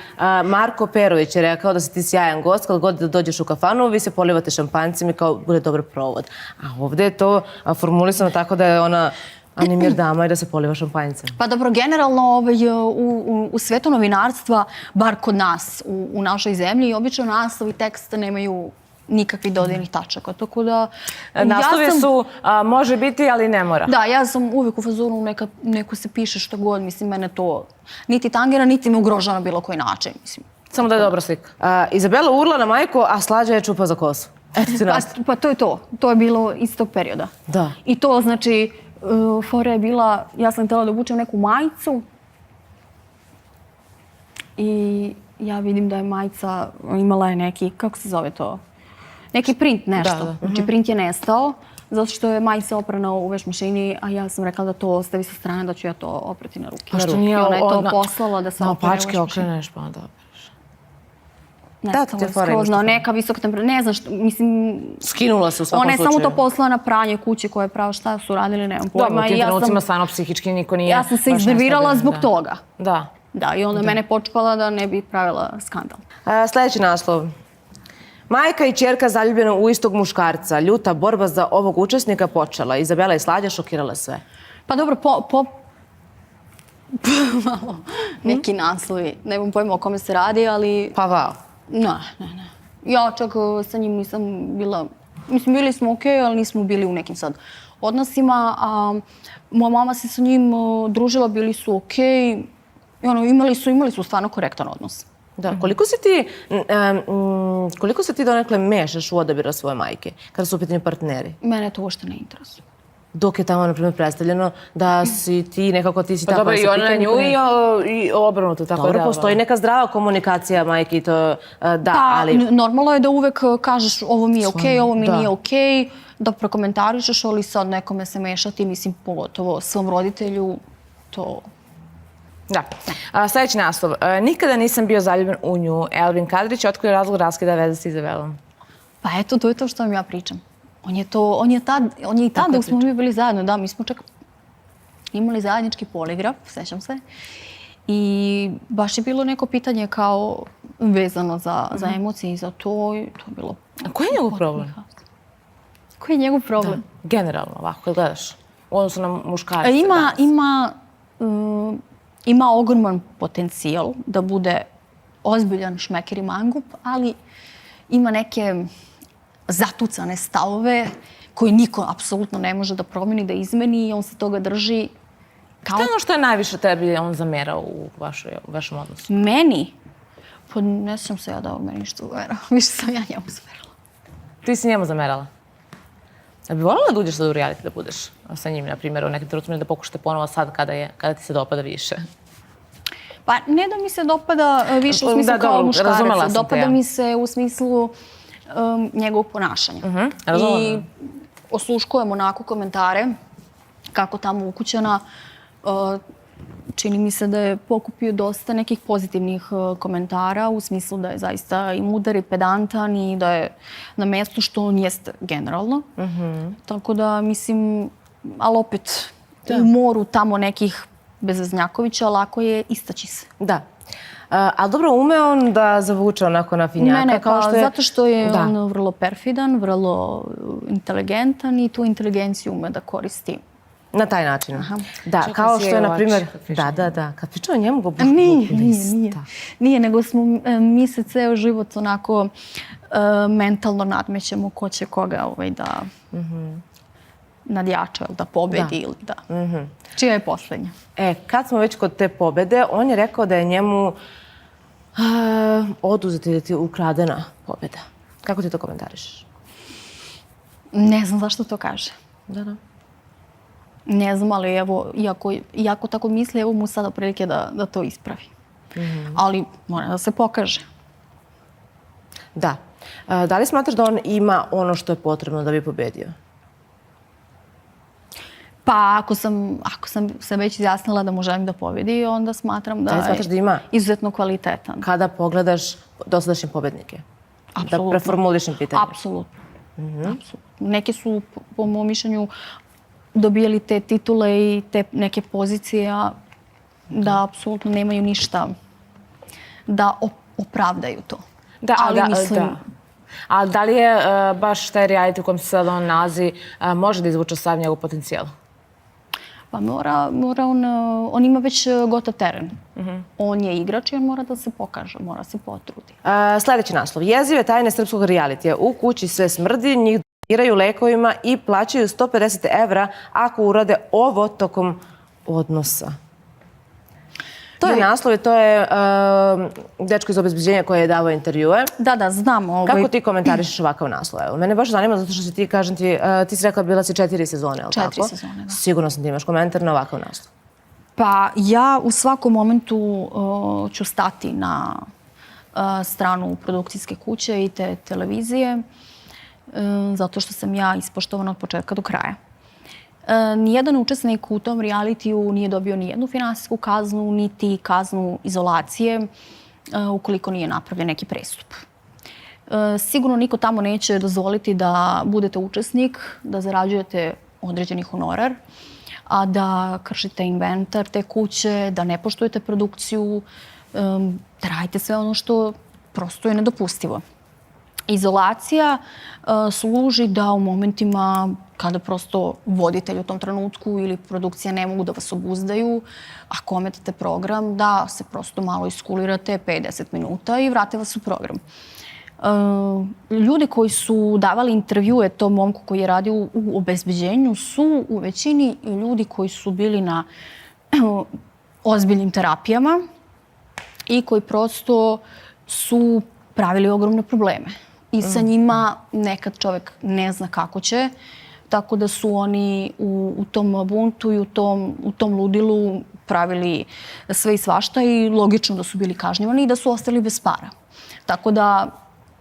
[SPEAKER 5] Marko Perović je rekao da si ti sjajan gost, kad god dođeš u kafanu, vi se polivate šampanjcem i kao bude dobar provod. A ovdje je to formulisano tako da je ona Animir dama i da se poliva šampanjcem.
[SPEAKER 3] Pa dobro, generalno u svetu novinarstva, bar kod nas, u našoj zemlji, obično naslov i tekst nemaju nikakvih dodirnih tačaka. Tako da...
[SPEAKER 2] Naslovi su, može biti, ali ne mora.
[SPEAKER 3] Da, ja sam uvijek u fazonu neko se piše što god, mislim, mene to niti tangira, niti me ugrožava na bilo koji način, mislim.
[SPEAKER 2] Samo da je dobra slika.
[SPEAKER 5] Izabela urla na majku, a Slađa je čupa za kosu. Eto ti nastav.
[SPEAKER 3] Pa to je to. To je bilo iz tog perioda.
[SPEAKER 5] Da.
[SPEAKER 3] I to znači, fora je bila, ja sam htjela da obučem neku majicu i ja vidim da je majica, imala je neki, kako se zove to? Neki print nešto.
[SPEAKER 2] Da.
[SPEAKER 3] Znači print je nestao, zato što je majica oprana u veš mašini, a ja sam rekla da to ostavi sa strane, da ću ja to oprati na ruke.
[SPEAKER 2] A što nije
[SPEAKER 3] I ona je to
[SPEAKER 2] na-
[SPEAKER 3] poslala da se
[SPEAKER 2] Na
[SPEAKER 3] opere u
[SPEAKER 2] opačke
[SPEAKER 3] veš mašini.
[SPEAKER 2] okreneš, pa onda operiš.
[SPEAKER 3] Nestalo
[SPEAKER 5] to ti je
[SPEAKER 3] je
[SPEAKER 5] fora,
[SPEAKER 3] skroz,
[SPEAKER 5] imaš to
[SPEAKER 3] no,
[SPEAKER 5] fora.
[SPEAKER 3] neka visoka temperatura, ne znam što, mislim,
[SPEAKER 5] Skinula se u svakom
[SPEAKER 3] ona je
[SPEAKER 5] slučaju.
[SPEAKER 3] samo to poslala na pranje kuće koje je pravo šta su radili, nemam
[SPEAKER 2] Dobro,
[SPEAKER 3] pojma.
[SPEAKER 2] u
[SPEAKER 3] I
[SPEAKER 2] tim
[SPEAKER 3] ja
[SPEAKER 2] trenucima
[SPEAKER 3] sam,
[SPEAKER 2] stvarno psihički niko nije...
[SPEAKER 3] ja sam se
[SPEAKER 2] baš
[SPEAKER 3] iznervirala
[SPEAKER 2] nestabilan,
[SPEAKER 3] zbog
[SPEAKER 2] da.
[SPEAKER 3] toga.
[SPEAKER 2] Da.
[SPEAKER 3] Da, i onda mene počupala da ne bi pravila skandal.
[SPEAKER 5] Sljedeći naslov. Majka i ćerka zaljubljena u istog muškarca. Ljuta borba za ovog učesnika počela. Izabela i Slađa šokirala sve.
[SPEAKER 3] Pa dobro, malo neki naslovi. Nemam pojma o kome se radi, ali
[SPEAKER 5] Pa vao.
[SPEAKER 3] ne. Ja čak sa njim nisam bila, mislim bili smo okej, ali nismo bili u nekim sad odnosima, a moja mama se sa njim družila, bili su okej, i ono, imali su stvarno korektan odnos.
[SPEAKER 5] Da, koliko se ti donekle mešaš u odabira svoje majke, kada su u pitanju partneri?
[SPEAKER 3] Mene to uopšte ne interesuje.
[SPEAKER 5] Dok je tamo, na primjer, predstavljeno da si ti nekako, ti si
[SPEAKER 2] Pa
[SPEAKER 5] ta
[SPEAKER 2] dobro,
[SPEAKER 5] koja
[SPEAKER 2] i
[SPEAKER 5] se
[SPEAKER 2] ona na
[SPEAKER 5] pita,
[SPEAKER 2] nju i obrnuto, tako
[SPEAKER 5] Dobro,
[SPEAKER 2] da...
[SPEAKER 5] postoji neka zdrava komunikacija majke i to, da,
[SPEAKER 3] Pa,
[SPEAKER 5] ali...
[SPEAKER 3] normalno je da uvek kažeš ovo mi je okej, ovo mi
[SPEAKER 5] da.
[SPEAKER 3] nije okej, da prokomentarišeš, ali sad nekome se mešati, mislim, pogotovo svom roditelju, to...
[SPEAKER 2] Da. Sljedeći naslov. Nikada nisam bio zaljubljen u nju. Elvin Kadrić otkrio razlog raskida veze s Izabelom.
[SPEAKER 3] Pa eto, to je to što vam ja pričam. On je i tad dok smo mi bili zajedno, da, mi smo čak imali zajednički poligraf, sećam se. I baš je bilo neko pitanje kao vezano za emocije i za to. I to je bilo...
[SPEAKER 2] A koji je njegov problem?
[SPEAKER 3] Koji je njegov problem?
[SPEAKER 2] Generalno, ovako, kad gledaš. U odnosu na muškarce.
[SPEAKER 3] Ima ogroman potencijal da bude ozbiljan šmeker i mangup, ali ima neke zatucane stavove koje niko apsolutno ne može da promeni, da izmeni i on se toga drži kao...
[SPEAKER 2] Šta je ono što je najviše tebi on zamerao u vašem odnosu?
[SPEAKER 3] Meni? Pa ne sjećam se ja da on meni ništa zamerao. Više sam ja njemu zamerala.
[SPEAKER 2] Ti si njemu zamerala? Da bi voljela da uđeš sad u reality, da budeš sa njim, na primjer, u nekim trenucima da pokušate ponovo sad kada ti se dopada više?
[SPEAKER 3] Pa ne da mi se dopada više u smislu
[SPEAKER 2] Da,
[SPEAKER 3] kao
[SPEAKER 2] dobro, razumela
[SPEAKER 3] muškarac.
[SPEAKER 2] sam te,
[SPEAKER 3] Dopada
[SPEAKER 2] ja.
[SPEAKER 3] mi se u smislu njegovog ponašanja.
[SPEAKER 2] razumela.
[SPEAKER 3] I osluškujem onako komentare kako tamo ukućana. Čini mi se da je pokupio dosta nekih pozitivnih komentara u smislu da je zaista i mudar i pedantan i da je na mjestu što on jeste generalno. Tako da mislim, ali opet u moru tamo nekih bezveznjakovića lako je istaći se.
[SPEAKER 5] Da. Ali dobro, ume on da zavuče onako na finjaka?
[SPEAKER 3] Ne,
[SPEAKER 5] kao
[SPEAKER 3] pa
[SPEAKER 5] što je...
[SPEAKER 3] zato što je
[SPEAKER 5] Da.
[SPEAKER 3] on vrlo perfidan, vrlo inteligentan i tu inteligenciju ume da koristi
[SPEAKER 5] Na taj način. Da,
[SPEAKER 2] Čekaj,
[SPEAKER 5] kao što je, na
[SPEAKER 2] sjevač,
[SPEAKER 5] primjer...
[SPEAKER 2] kad pričamo.
[SPEAKER 5] Da. Kad pričamo o njemu, go
[SPEAKER 3] Nije, nego mi se ceo život onako mentalno nadmećemo ko će koga da nadjača, da pobedi ili da... Čija je poslednja?
[SPEAKER 5] Kad smo već kod te pobede, on je rekao da je njemu oduzeta ili ti ukradena pobeda. Kako ti to komentarišeš?
[SPEAKER 3] Ne znam zašto to kaže.
[SPEAKER 5] Da.
[SPEAKER 3] Ne znam, ali evo, iako tako misli, evo mu sada prilike da to ispravi. Ali mora da se pokaže.
[SPEAKER 5] Da. Da li smatraš da on ima ono što je potrebno da bi pobedio?
[SPEAKER 3] Pa ako sam se već izjasnila da mu želim da pobedi, onda smatram da
[SPEAKER 5] smatraš da ima?
[SPEAKER 3] Izuzetno kvalitetan.
[SPEAKER 5] Kada pogledaš dosadašnje pobednike?
[SPEAKER 3] Apsolutno.
[SPEAKER 5] Da preformulišem pitanje.
[SPEAKER 3] Apsolutno. Neki su, po mom mišljenju, dobijali te titule i te neke pozicije, a da apsolutno nemaju ništa da opravdaju to. Ali mislim...
[SPEAKER 2] A da li je baš taj reality u kojem se sad on nalazi može da izvuče sav njegov potencijal?
[SPEAKER 3] Pa mora on ima već gotov teren. On je igrač i on mora da se pokaže, mora se potrudi.
[SPEAKER 5] Sljedeći naslov. Jezive tajne srpskog realitija. U kući sve smrdi, njih diraju lekovima i plaćaju 150 € ako urade ovo tokom odnosa. To je naslov i to je dečko iz obezbeđenja koji je davao intervjue.
[SPEAKER 3] Da, znam.
[SPEAKER 5] Kako ti komentarišeš ovakav naslov? Evo, mene baš zanima zato što si ti, kažem ti si rekla bila si 4 sezone, ali tako?
[SPEAKER 3] 4 sezone, da.
[SPEAKER 5] Sigurno sam ti imaš komentar na ovakav naslov.
[SPEAKER 3] Pa ja u svakom momentu ću stati na stranu produkcijske kuće i te televizije, zato što sam ja ispoštovana od početka do kraja. Nijedan učesnik u tom realitiju nije dobio nijednu finansijsku kaznu, niti kaznu izolacije ukoliko nije napravljen neki prestup. Sigurno niko tamo neće dozvoliti da budete učesnik, da zarađujete određeni honorar, a da kršite inventar te kuće, da ne poštujete produkciju, da radite sve ono što prosto je nedopustivo. Izolacija služi da u momentima kada prosto voditelj u tom trenutku ili produkcija ne mogu da vas obuzdaju, ako ometate program, da se prosto malo iskulirate 5-10 minuta i vrate vas u program. Ljudi koji su davali intervjue tom momku koji je radio u obezbeđenju su u većini ljudi koji su bili na ozbiljnim terapijama i koji prosto su pravili ogromne probleme. I sa njima nekad čovjek ne zna kako će, tako da su oni u tom buntu i u tom ludilu pravili sve i svašta i logično da su bili kažnjavani i da su ostali bez para. Tako da...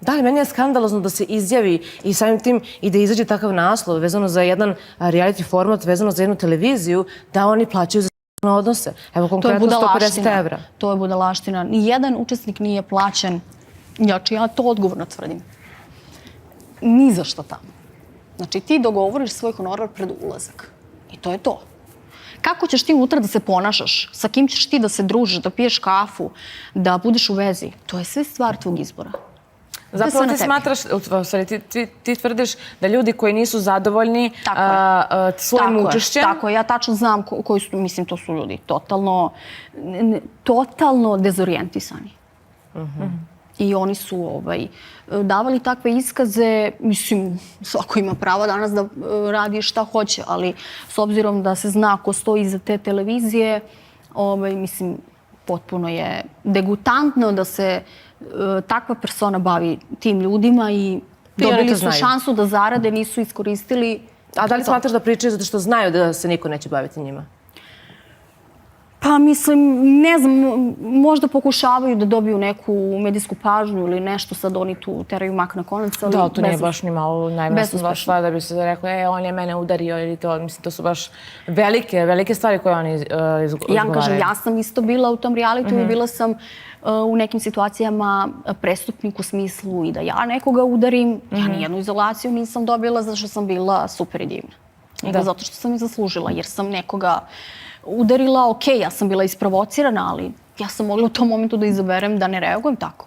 [SPEAKER 5] Da, ali meni je skandalozno da se izjavi i samim tim i da izađe takav naslov vezano za jedan reality format, vezano za jednu televiziju, da oni plaćaju za odnose. Evo konkretno 150 €.
[SPEAKER 3] To je budalaština. Nijedan učesnik nije plaćen, ja to odgovorno tvrdim, ni za što tamo. Znači ti dogovoriš svoj honorar pred ulazak. I to je to. Kako ćeš ti unutra da se ponašaš? Sa kim ćeš ti da se družiš, da piješ kafu, da budeš u vezi? To je sve stvar tvog izbora.
[SPEAKER 2] Zapravo ti smatraš, ti tvrdiš da ljudi koji nisu zadovoljni svojim učešćem...
[SPEAKER 3] Tako je, ja tačno znam koji su, mislim, to su ljudi totalno dezorijentisani. I oni su davali takve iskaze, mislim, svako ima pravo danas da radi šta hoće, ali s obzirom da se zna ko stoji iza te televizije, mislim, potpuno je degutantno da se takva persona bavi tim ljudima i dobili su šansu da zarade, nisu iskoristili.
[SPEAKER 5] A da li smatraš da pričaju zato što znaju da se niko neće baviti njima?
[SPEAKER 3] Pa mislim, ne znam, možda pokušavaju da dobiju neku medijsku pažnju ili nešto, sad oni tu teraju mak na konac, ali
[SPEAKER 2] da, to nije baš ni malo najmesno stvar da bi se rekla, on je mene udario ili to, mislim, to su baš velike stvari koje oni izgovaraju.
[SPEAKER 3] Ja kažem, ja sam isto bila u tom realitu i bila sam u nekim situacijama prestupnik u smislu i da ja nekoga udarim. Ja nijednu izolaciju nisam dobila zato što sam bila super i divna. Nego zato što sam je zaslužila, jer sam nekoga udarila, ok, ja sam bila isprovocirana, ali ja sam mogla u tom momentu da izaberem da ne reagujem tako.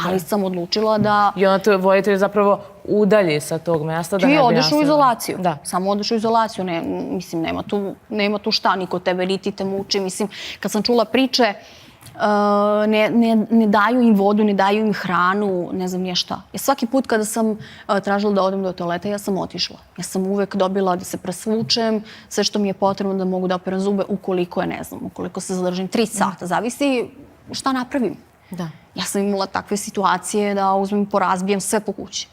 [SPEAKER 3] Ali sam odlučila da...
[SPEAKER 2] I onda te voditelj zapravo
[SPEAKER 5] udalji sa tog mesta da
[SPEAKER 3] Ti
[SPEAKER 5] ne bi
[SPEAKER 3] odeš u
[SPEAKER 5] nastavila.
[SPEAKER 3] izolaciju.
[SPEAKER 5] Da.
[SPEAKER 3] Samo odeš u izolaciju. Mislim, nema tu šta, niko tebe niti te muči. Mislim, kad sam čula priče, ne daju im vodu, ne daju im hranu, ne znam nije šta. Ja svaki put kada sam tražila da odem do toaleta, ja sam otišla. Ja sam uvek dobila da se presvučem, sve što mi je potrebno da mogu da operam zube, ukoliko je, ne znam, ukoliko se zadržim 3 sata. Zavisi šta napravim.
[SPEAKER 5] Da.
[SPEAKER 3] Ja sam imala takve situacije da uzmem, porazbijem sve po kući.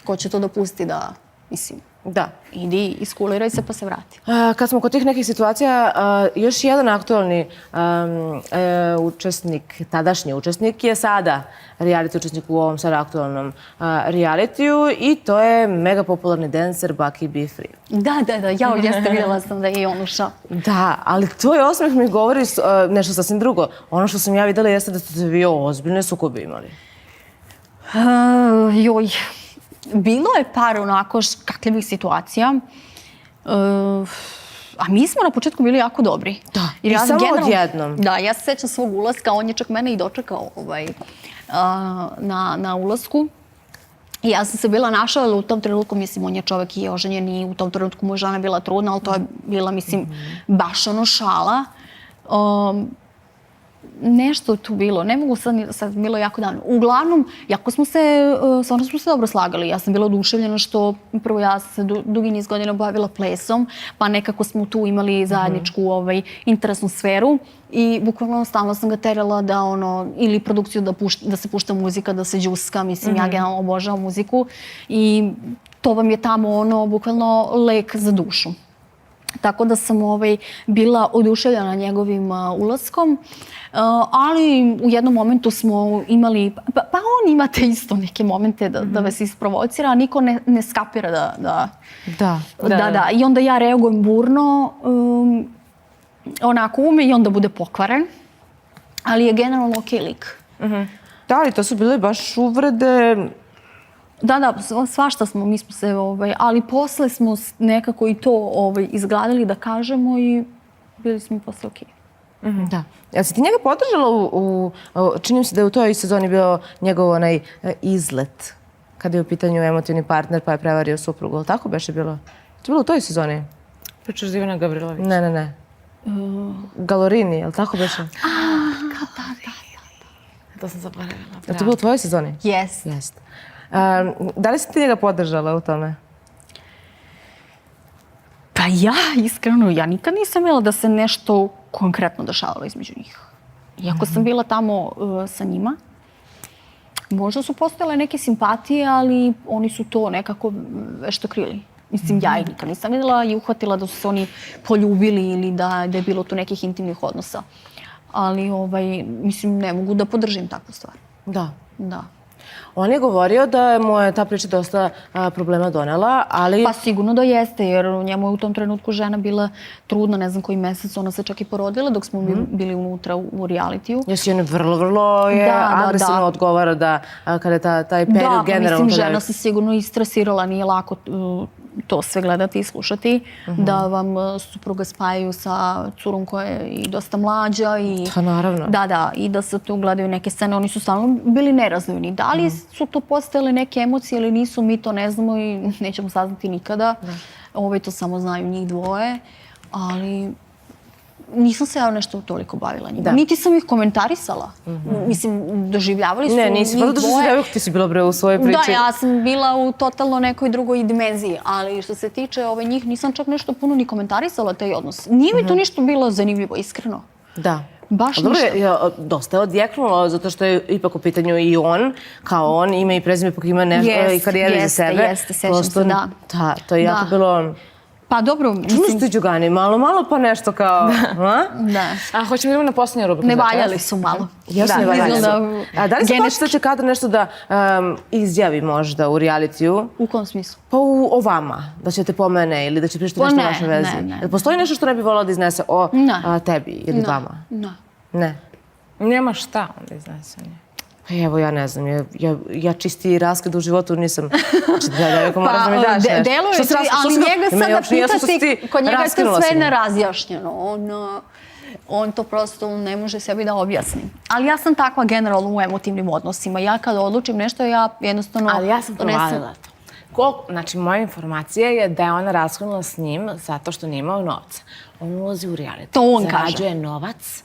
[SPEAKER 3] Ko će to dopustiti da, mislim,
[SPEAKER 5] Da.
[SPEAKER 3] idi, iskuliraj se pa se vrati.
[SPEAKER 5] Kad smo kod tih nekih situacija, još jedan aktualni učesnik, tadašnji učesnik je sada reality učesnik u ovom sad aktualnom realitiju i to je mega popularni dancer Bucky B. Free.
[SPEAKER 3] Da, jeste, vidjela sam da je i on ušao.
[SPEAKER 5] Da, ali tvoj osmeh mi govori nešto sasvim drugo. Ono što sam ja videla jeste da ste vi ozbiljne sukobe imali.
[SPEAKER 3] Joj, bilo je par onako škakljivih situacija. A mi smo na početku bili jako dobri.
[SPEAKER 5] Da,
[SPEAKER 3] Jer
[SPEAKER 5] i
[SPEAKER 3] sam
[SPEAKER 5] samo
[SPEAKER 3] generalno-
[SPEAKER 5] odjednom.
[SPEAKER 3] Da, ja se sećam svog ulaska, on je čak mene i dočekao na ulasku. I ja sam se bila našla, ali u tom trenutku, mislim, on je čovek i oženjen i u tom trenutku moja žena bila trudna, ali to je bila, mislim, baš ono šala. Nešto je tu bilo, ne mogu sad bilo jako davno. Uglavnom, jako smo se, stvarno smo se dobro slagali. Ja sam bila oduševljena što, prvo ja sam se dugi niz godina bavila plesom, pa nekako smo tu imali zajedničku interesnu sferu i bukvalno stalno sam ga terala da ili produkciju da se pušta muzika, da se džuska, mislim, ja generalno obožavam muziku i to vam je tamo bukvalno lek za dušu. Tako da sam bila oduševljena njegovim ulaskom, ali u jednom momentu smo imali, pa on imate isto neke momente da vas isprovocira, a niko ne skapira da. I onda ja reagujem burno, onako ume i onda bude pokvaren, ali je generalno okej lik.
[SPEAKER 5] Da, ali to su bile baš uvrede.
[SPEAKER 3] Da, svašta smo, mi smo se, ali posle smo nekako i to izgradili da kažemo i bili smo posle okej.
[SPEAKER 5] Da. Jel si ti njega podržala čini mi se da je u toj sezoni bio njegov onaj izlet, kada je u pitanju emotivni partner pa je prevario suprugu, ali tako beše bilo? To je bilo u toj sezoni?
[SPEAKER 2] Pričaš za Ivana Gavrilović?
[SPEAKER 5] Ne. Galorini, jel tako beše?
[SPEAKER 2] To sam zaboravila.
[SPEAKER 5] Je to bilo u tvojoj sezoni?
[SPEAKER 3] Jeste.
[SPEAKER 5] Jeste. Da li si ti njega podržala u tome?
[SPEAKER 3] Pa ja, iskreno, ja nikad nisam imala da se nešto konkretno dešavalo između njih. Iako sam bila tamo sa njima, možda su postojale neke simpatije, ali oni su to nekako vešto krili. Mislim, ja ih nikad nisam videla i uhvatila da su se oni poljubili ili da je bilo tu nekih intimnih odnosa. Ali, mislim, ne mogu da podržim takvu stvar.
[SPEAKER 5] Da.
[SPEAKER 3] Da.
[SPEAKER 5] On je govorio da mu je ta priča dosta problema donela, ali...
[SPEAKER 3] Pa sigurno da jeste, jer njemu je u tom trenutku žena bila trudna, ne znam koji mesec, ona se čak i porodila dok smo bili unutra u realitiju.
[SPEAKER 5] Još i on vrlo je agresivno odgovara da kada je taj period generalno...
[SPEAKER 3] Da, mislim, žena se sigurno istresirala, nije lako to sve gledati i slušati, da vam supruga spajaju sa curom koja je i dosta mlađa i...
[SPEAKER 5] Pa naravno.
[SPEAKER 3] Da, i da se tu gledaju neke scene, oni su stalno bili nerazvojni. Da li su to postojale neke emocije ili nisu, mi to ne znamo i nećemo saznati nikada. To samo znaju njih dvoje, ali nisam se ja nešto toliko bavila njima. Niti sam ih komentarisala. Mislim, doživljavali su njih dvoje.
[SPEAKER 5] Ne, nisi, pa ti si bila u svojoj priči.
[SPEAKER 3] Da, ja sam bila u totalno nekoj drugoj dimenziji, ali što se tiče njih, nisam čak nešto puno ni komentarisala taj odnos. Nije mi to ništa bilo zanimljivo, iskreno.
[SPEAKER 5] Da.
[SPEAKER 3] Baš ništa.
[SPEAKER 5] Dosta je odjeknulo, zato što je ipak u pitanju i on, kao on, ima i prezime, ipak ima nešto i karijeru za sebe.
[SPEAKER 3] Jeste, sećam se, da.
[SPEAKER 5] Da, to je jako bilo...
[SPEAKER 3] Pa dobro,
[SPEAKER 5] Čuno
[SPEAKER 3] mislim...
[SPEAKER 5] ste Đugani, malo pa nešto kao...
[SPEAKER 3] Da.
[SPEAKER 2] A hoćemo idemo na posljednju rubriku.
[SPEAKER 3] Ne valjali su malo.
[SPEAKER 5] Jasno, ne valjali su. A da li se plaši da će Kadar nešto da izjavi možda u realitiju?
[SPEAKER 3] U kom smislu?
[SPEAKER 5] Pa o vama, da će te pomene ili da će pričati nešto o vašoj vezi.
[SPEAKER 3] Ne.
[SPEAKER 5] Postoji nešto što ne bi volila da iznese o tebi ili vama? Ne.
[SPEAKER 2] Nema šta onda iznese.
[SPEAKER 5] Pa evo, ja ne znam, ja čisti raskid u životu nisam... Znači, da moram da mi daš nešto.
[SPEAKER 3] Deluje, ali njega sada pitati, kod njega je to sve nerazjašnjeno. on to prosto ne može sebi da objasni. Ali ja sam takva generalno u emotivnim odnosima. Ja kada odlučim nešto, ja jednostavno
[SPEAKER 2] Ali ja sam
[SPEAKER 3] donesem-
[SPEAKER 2] provalila to. Znači, moja informacija je da je ona raskinula s njim zato što nije imao novca. On ulazi u reality.
[SPEAKER 3] To on kaže.
[SPEAKER 2] Zarađuje novac,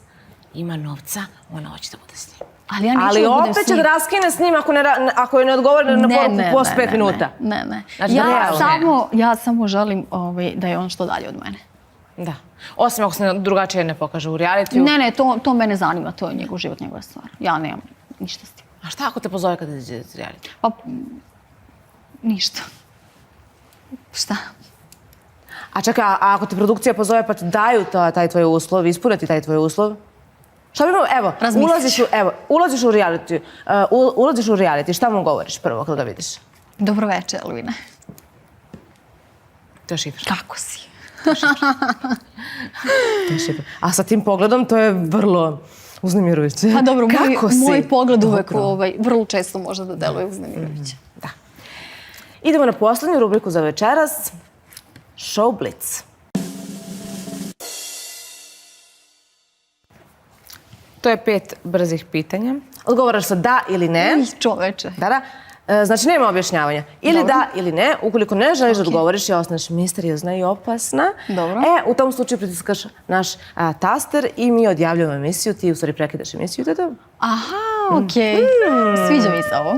[SPEAKER 2] ima novca, ona hoće da bude s njim.
[SPEAKER 3] Ali ja neću
[SPEAKER 5] Ali
[SPEAKER 3] da budem
[SPEAKER 5] opet
[SPEAKER 3] s
[SPEAKER 5] će
[SPEAKER 3] njim.
[SPEAKER 5] da raskine s njim ako joj ne odgovori na poruku posle 5 minuta.
[SPEAKER 3] Ne.
[SPEAKER 2] Znači,
[SPEAKER 3] Ja samo želim da je on što dalje od mene.
[SPEAKER 2] Da. Osim ako se drugačije ne pokaže u realitiju.
[SPEAKER 3] Ne, to mene zanima, to je njegov život, njegova stvar. Ja nemam ništa s tim.
[SPEAKER 2] A šta ako te pozove kada izađe iz reality?
[SPEAKER 3] Pa, ništa. Šta?
[SPEAKER 5] A čekaj, a ako te produkcija pozove pa ti daju taj tvoj uslov, ispune ti taj tvoj uslov? Šta bi imao, evo, ulaziš u reality, šta mu govoriš prvo kad ga vidiš?
[SPEAKER 3] Dobro večer, Elvine.
[SPEAKER 2] To je šifra.
[SPEAKER 3] Kako si?
[SPEAKER 5] A sa tim pogledom to je vrlo uznemirujuće.
[SPEAKER 3] Pa dobro,
[SPEAKER 5] Kako si?
[SPEAKER 3] moj pogled uvek
[SPEAKER 5] Dobro.
[SPEAKER 3] vrlo često može da deluje uznemirujuće.
[SPEAKER 5] Da. Idemo na poslednju rubriku za večeras. Show Blitz.
[SPEAKER 2] To je 5 brzih pitanja.
[SPEAKER 5] Odgovaraš sa da ili ne.
[SPEAKER 3] Ih, čoveče.
[SPEAKER 5] Da. Znači, nema objašnjavanja. Ili da ili ne. Ukoliko ne želiš da odgovoriš i ostaneš misteriozna i opasna,
[SPEAKER 3] Dobro.
[SPEAKER 5] u tom slučaju pritiskaš naš taster i mi odjavljamo emisiju. Ti u stvari prekidaš emisiju. Da.
[SPEAKER 3] Aha, okej. Sviđa mi se ovo.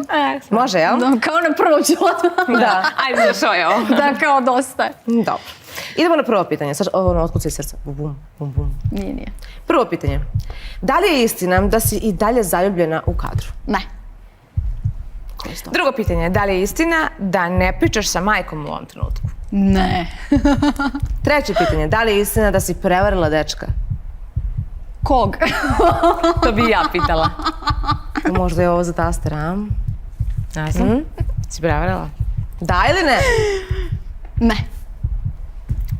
[SPEAKER 5] Može, jel?
[SPEAKER 3] Da, kao na prvo ću odmah.
[SPEAKER 5] Da.
[SPEAKER 2] Ajde, zašao je ovo.
[SPEAKER 3] Da, kao dosta.
[SPEAKER 5] Dobro. Idemo na prvo pitanje. Sad, otkucaj srca. Bum, bum, bum, bum.
[SPEAKER 3] Nije.
[SPEAKER 5] Prvo pitanje. Da li je istina da si i dalje zaljubljena u kadru?
[SPEAKER 3] Ne.
[SPEAKER 2] Drugo pitanje, da li je istina da ne pričaš sa majkom u ovom trenutku?
[SPEAKER 3] Ne.
[SPEAKER 5] Treće pitanje. Da li je istina da si prevarila dečka?
[SPEAKER 3] Kog?
[SPEAKER 2] To bi ja pitala.
[SPEAKER 5] Možda je ovo za taster, a?
[SPEAKER 2] Ne znam. Si prevarila?
[SPEAKER 5] Da ili ne?
[SPEAKER 3] Ne.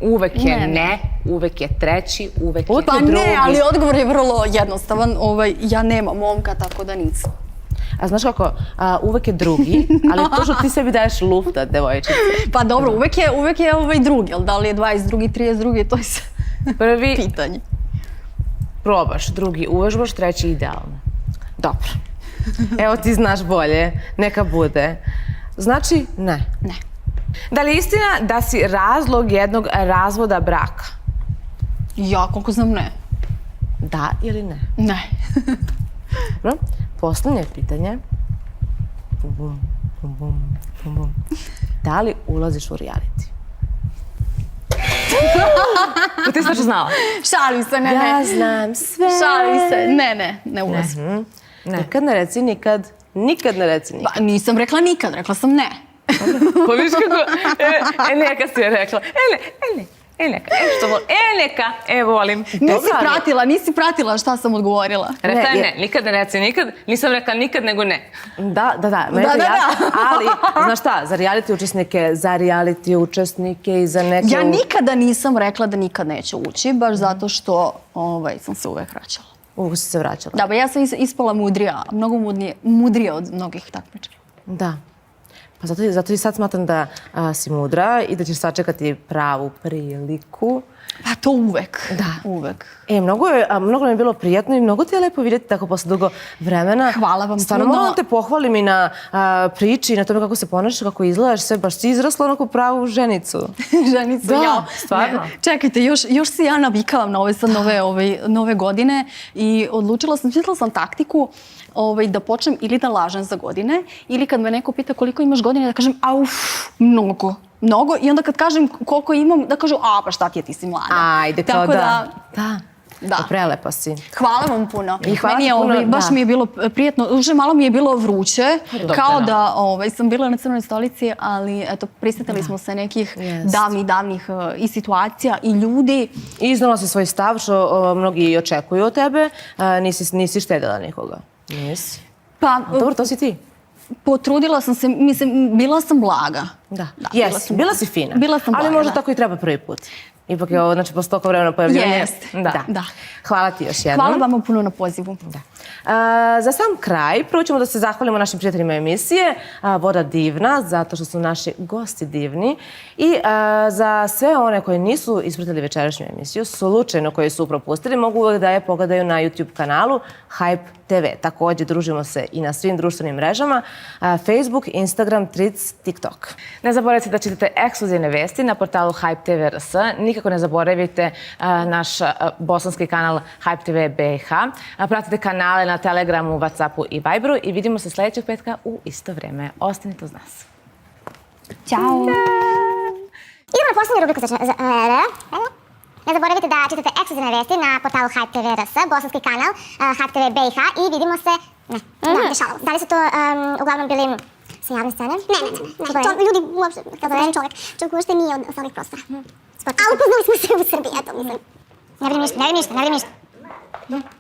[SPEAKER 2] Uvek je
[SPEAKER 3] Ne.
[SPEAKER 2] ne, uvek je treći, uvek je
[SPEAKER 3] Pa
[SPEAKER 2] drugi.
[SPEAKER 3] ne, ali odgovor je vrlo jednostavan. Ja nemam momka, tako da nisam.
[SPEAKER 5] A znaš kako, uvek je drugi, ali to što ti sebi daješ lufta, devojčice.
[SPEAKER 3] Pa dobro, uvek je drugi, ali da li je 22, 32, to je sve
[SPEAKER 2] Prvi
[SPEAKER 3] pitanje.
[SPEAKER 2] probaš, drugi uvežbaš, treći idealno.
[SPEAKER 5] Dobro. Evo ti znaš bolje, neka bude. Znači, ne.
[SPEAKER 3] Ne.
[SPEAKER 2] Da li je istina da si razlog jednog razvoda braka?
[SPEAKER 3] Ja, koliko znam, ne.
[SPEAKER 5] Da ili ne?
[SPEAKER 3] Ne.
[SPEAKER 5] Dobro. Poslednje pitanje. Bum, bum, bum, bum, bum, bum. Da li ulaziš u reality?
[SPEAKER 2] To ti znači znala?
[SPEAKER 3] Šalim se, ne.
[SPEAKER 5] Ja znam sve.
[SPEAKER 3] Šalim se, ne ulazim.
[SPEAKER 5] Nikad ne reci nikad. Nikad ne reci nikad.
[SPEAKER 3] Pa nisam rekla nikad, rekla sam ne.
[SPEAKER 2] Pa viš kako, neka si je rekla. Neka, što volim, neka, volim.
[SPEAKER 3] Nisi pratila šta sam odgovorila.
[SPEAKER 2] Rekla je ne, nikad ne reci nikad, nisam rekla nikad nego ne.
[SPEAKER 5] Da, meni je to jasno, ali znaš šta, za reality učesnike i za neke...
[SPEAKER 3] Ja nikada nisam rekla da nikad neću ući, baš zato što sam se uvek vraćala.
[SPEAKER 5] Uvijek si se vraćala.
[SPEAKER 3] Da, ba ja sam ispala mudrija, mnogo mudrija od mnogih takmičara.
[SPEAKER 5] Da. Pa zato i sad smatram da si mudra i da ćeš sačekati pravu priliku.
[SPEAKER 3] Pa to uvek.
[SPEAKER 5] Da.
[SPEAKER 3] Uvek.
[SPEAKER 5] Mnogo mi je bilo prijatno i mnogo ti je lepo vidjeti tako posle dugo vremena.
[SPEAKER 3] Hvala vam
[SPEAKER 5] Stvarno
[SPEAKER 3] puno.
[SPEAKER 5] moram da te pohvalim i na priči i na tome kako se ponašaš, kako izgledaš, sve baš si izrasla onako pravu ženicu.
[SPEAKER 3] Ženicu,
[SPEAKER 5] Da,
[SPEAKER 3] ja.
[SPEAKER 5] stvarno.
[SPEAKER 3] Ne, čekajte, još se ja navikavam na nove godine i odlučila sam taktiku da počnem ili da lažem za godine ili kad me neko pita koliko imaš godine da kažem mnogo. I onda kad kažem koliko imam da kažu pa šta ti je, ti si mlada.
[SPEAKER 5] Ajde,
[SPEAKER 3] tako da.
[SPEAKER 5] Da. Prelepa si.
[SPEAKER 3] Hvala vam puno.
[SPEAKER 5] I hvala
[SPEAKER 3] Meni je,
[SPEAKER 5] ti puno,
[SPEAKER 3] baš
[SPEAKER 5] da.
[SPEAKER 3] mi je bilo prijatno. Uže malo mi je bilo vruće, kao da sam bila na Crvenoj stolici, ali eto, prisjetili smo se nekih davnih i situacija i ljudi.
[SPEAKER 5] I iznala si svoj stav što mnogi i očekuju od tebe. Nisi štedila nikoga. Nisi.
[SPEAKER 3] Pa,
[SPEAKER 5] Dobro, to si ti.
[SPEAKER 3] potrudila sam se, mislim, bila sam blaga.
[SPEAKER 5] Da.
[SPEAKER 3] Jesi,
[SPEAKER 5] Bila si fina.
[SPEAKER 3] Bila sam blaga,
[SPEAKER 5] ali možda
[SPEAKER 3] da.
[SPEAKER 5] tako i treba prvi put. Ipak je ovo, znači, posle toliko vremena pojavljanja.
[SPEAKER 3] Jeste, da.
[SPEAKER 5] Hvala ti još jednom.
[SPEAKER 3] Hvala vama puno na pozivu.
[SPEAKER 5] Da. Za sam kraj, prvo ćemo da se zahvalimo našim prijateljima emisije, Voda divna, zato što su naši gosti divni. I za sve one koji nisu ispratili večerašnju emisiju, slučajno koji su propustili, mogu uvek da je pogledaju na YouTube kanalu Hype TV. Takođe, družimo se i na svim društvenim mrežama, Facebook, Instagram, Threads, TikTok.
[SPEAKER 2] Ne zaboravite da čitate ekskluzivne vesti na portalu Hype TV RS. Nikako ne zaboravite naš bosanski kanal Hype TV BiH. Pratite kanale na Telegramu, Whatsappu i Viberu i vidimo se sljedećeg petka u isto vreme. Ostanite uz nas.
[SPEAKER 3] Ćao!
[SPEAKER 6] Idemo na posljednju rubriku za... Ne zaboravite da čitate ekskluzivne vesti na portalu Hype TV RS, bosanski kanal Hype TV BiH i vidimo se... Ne, dešavalo se. Da li su to uglavnom bili sa javne scene? Ne. Ljudi uopšte, kada je čovjek uopšte nije od ostalih prostora. A upoznali smo se u Srbiji, eto mislim. Ne vidim ništa.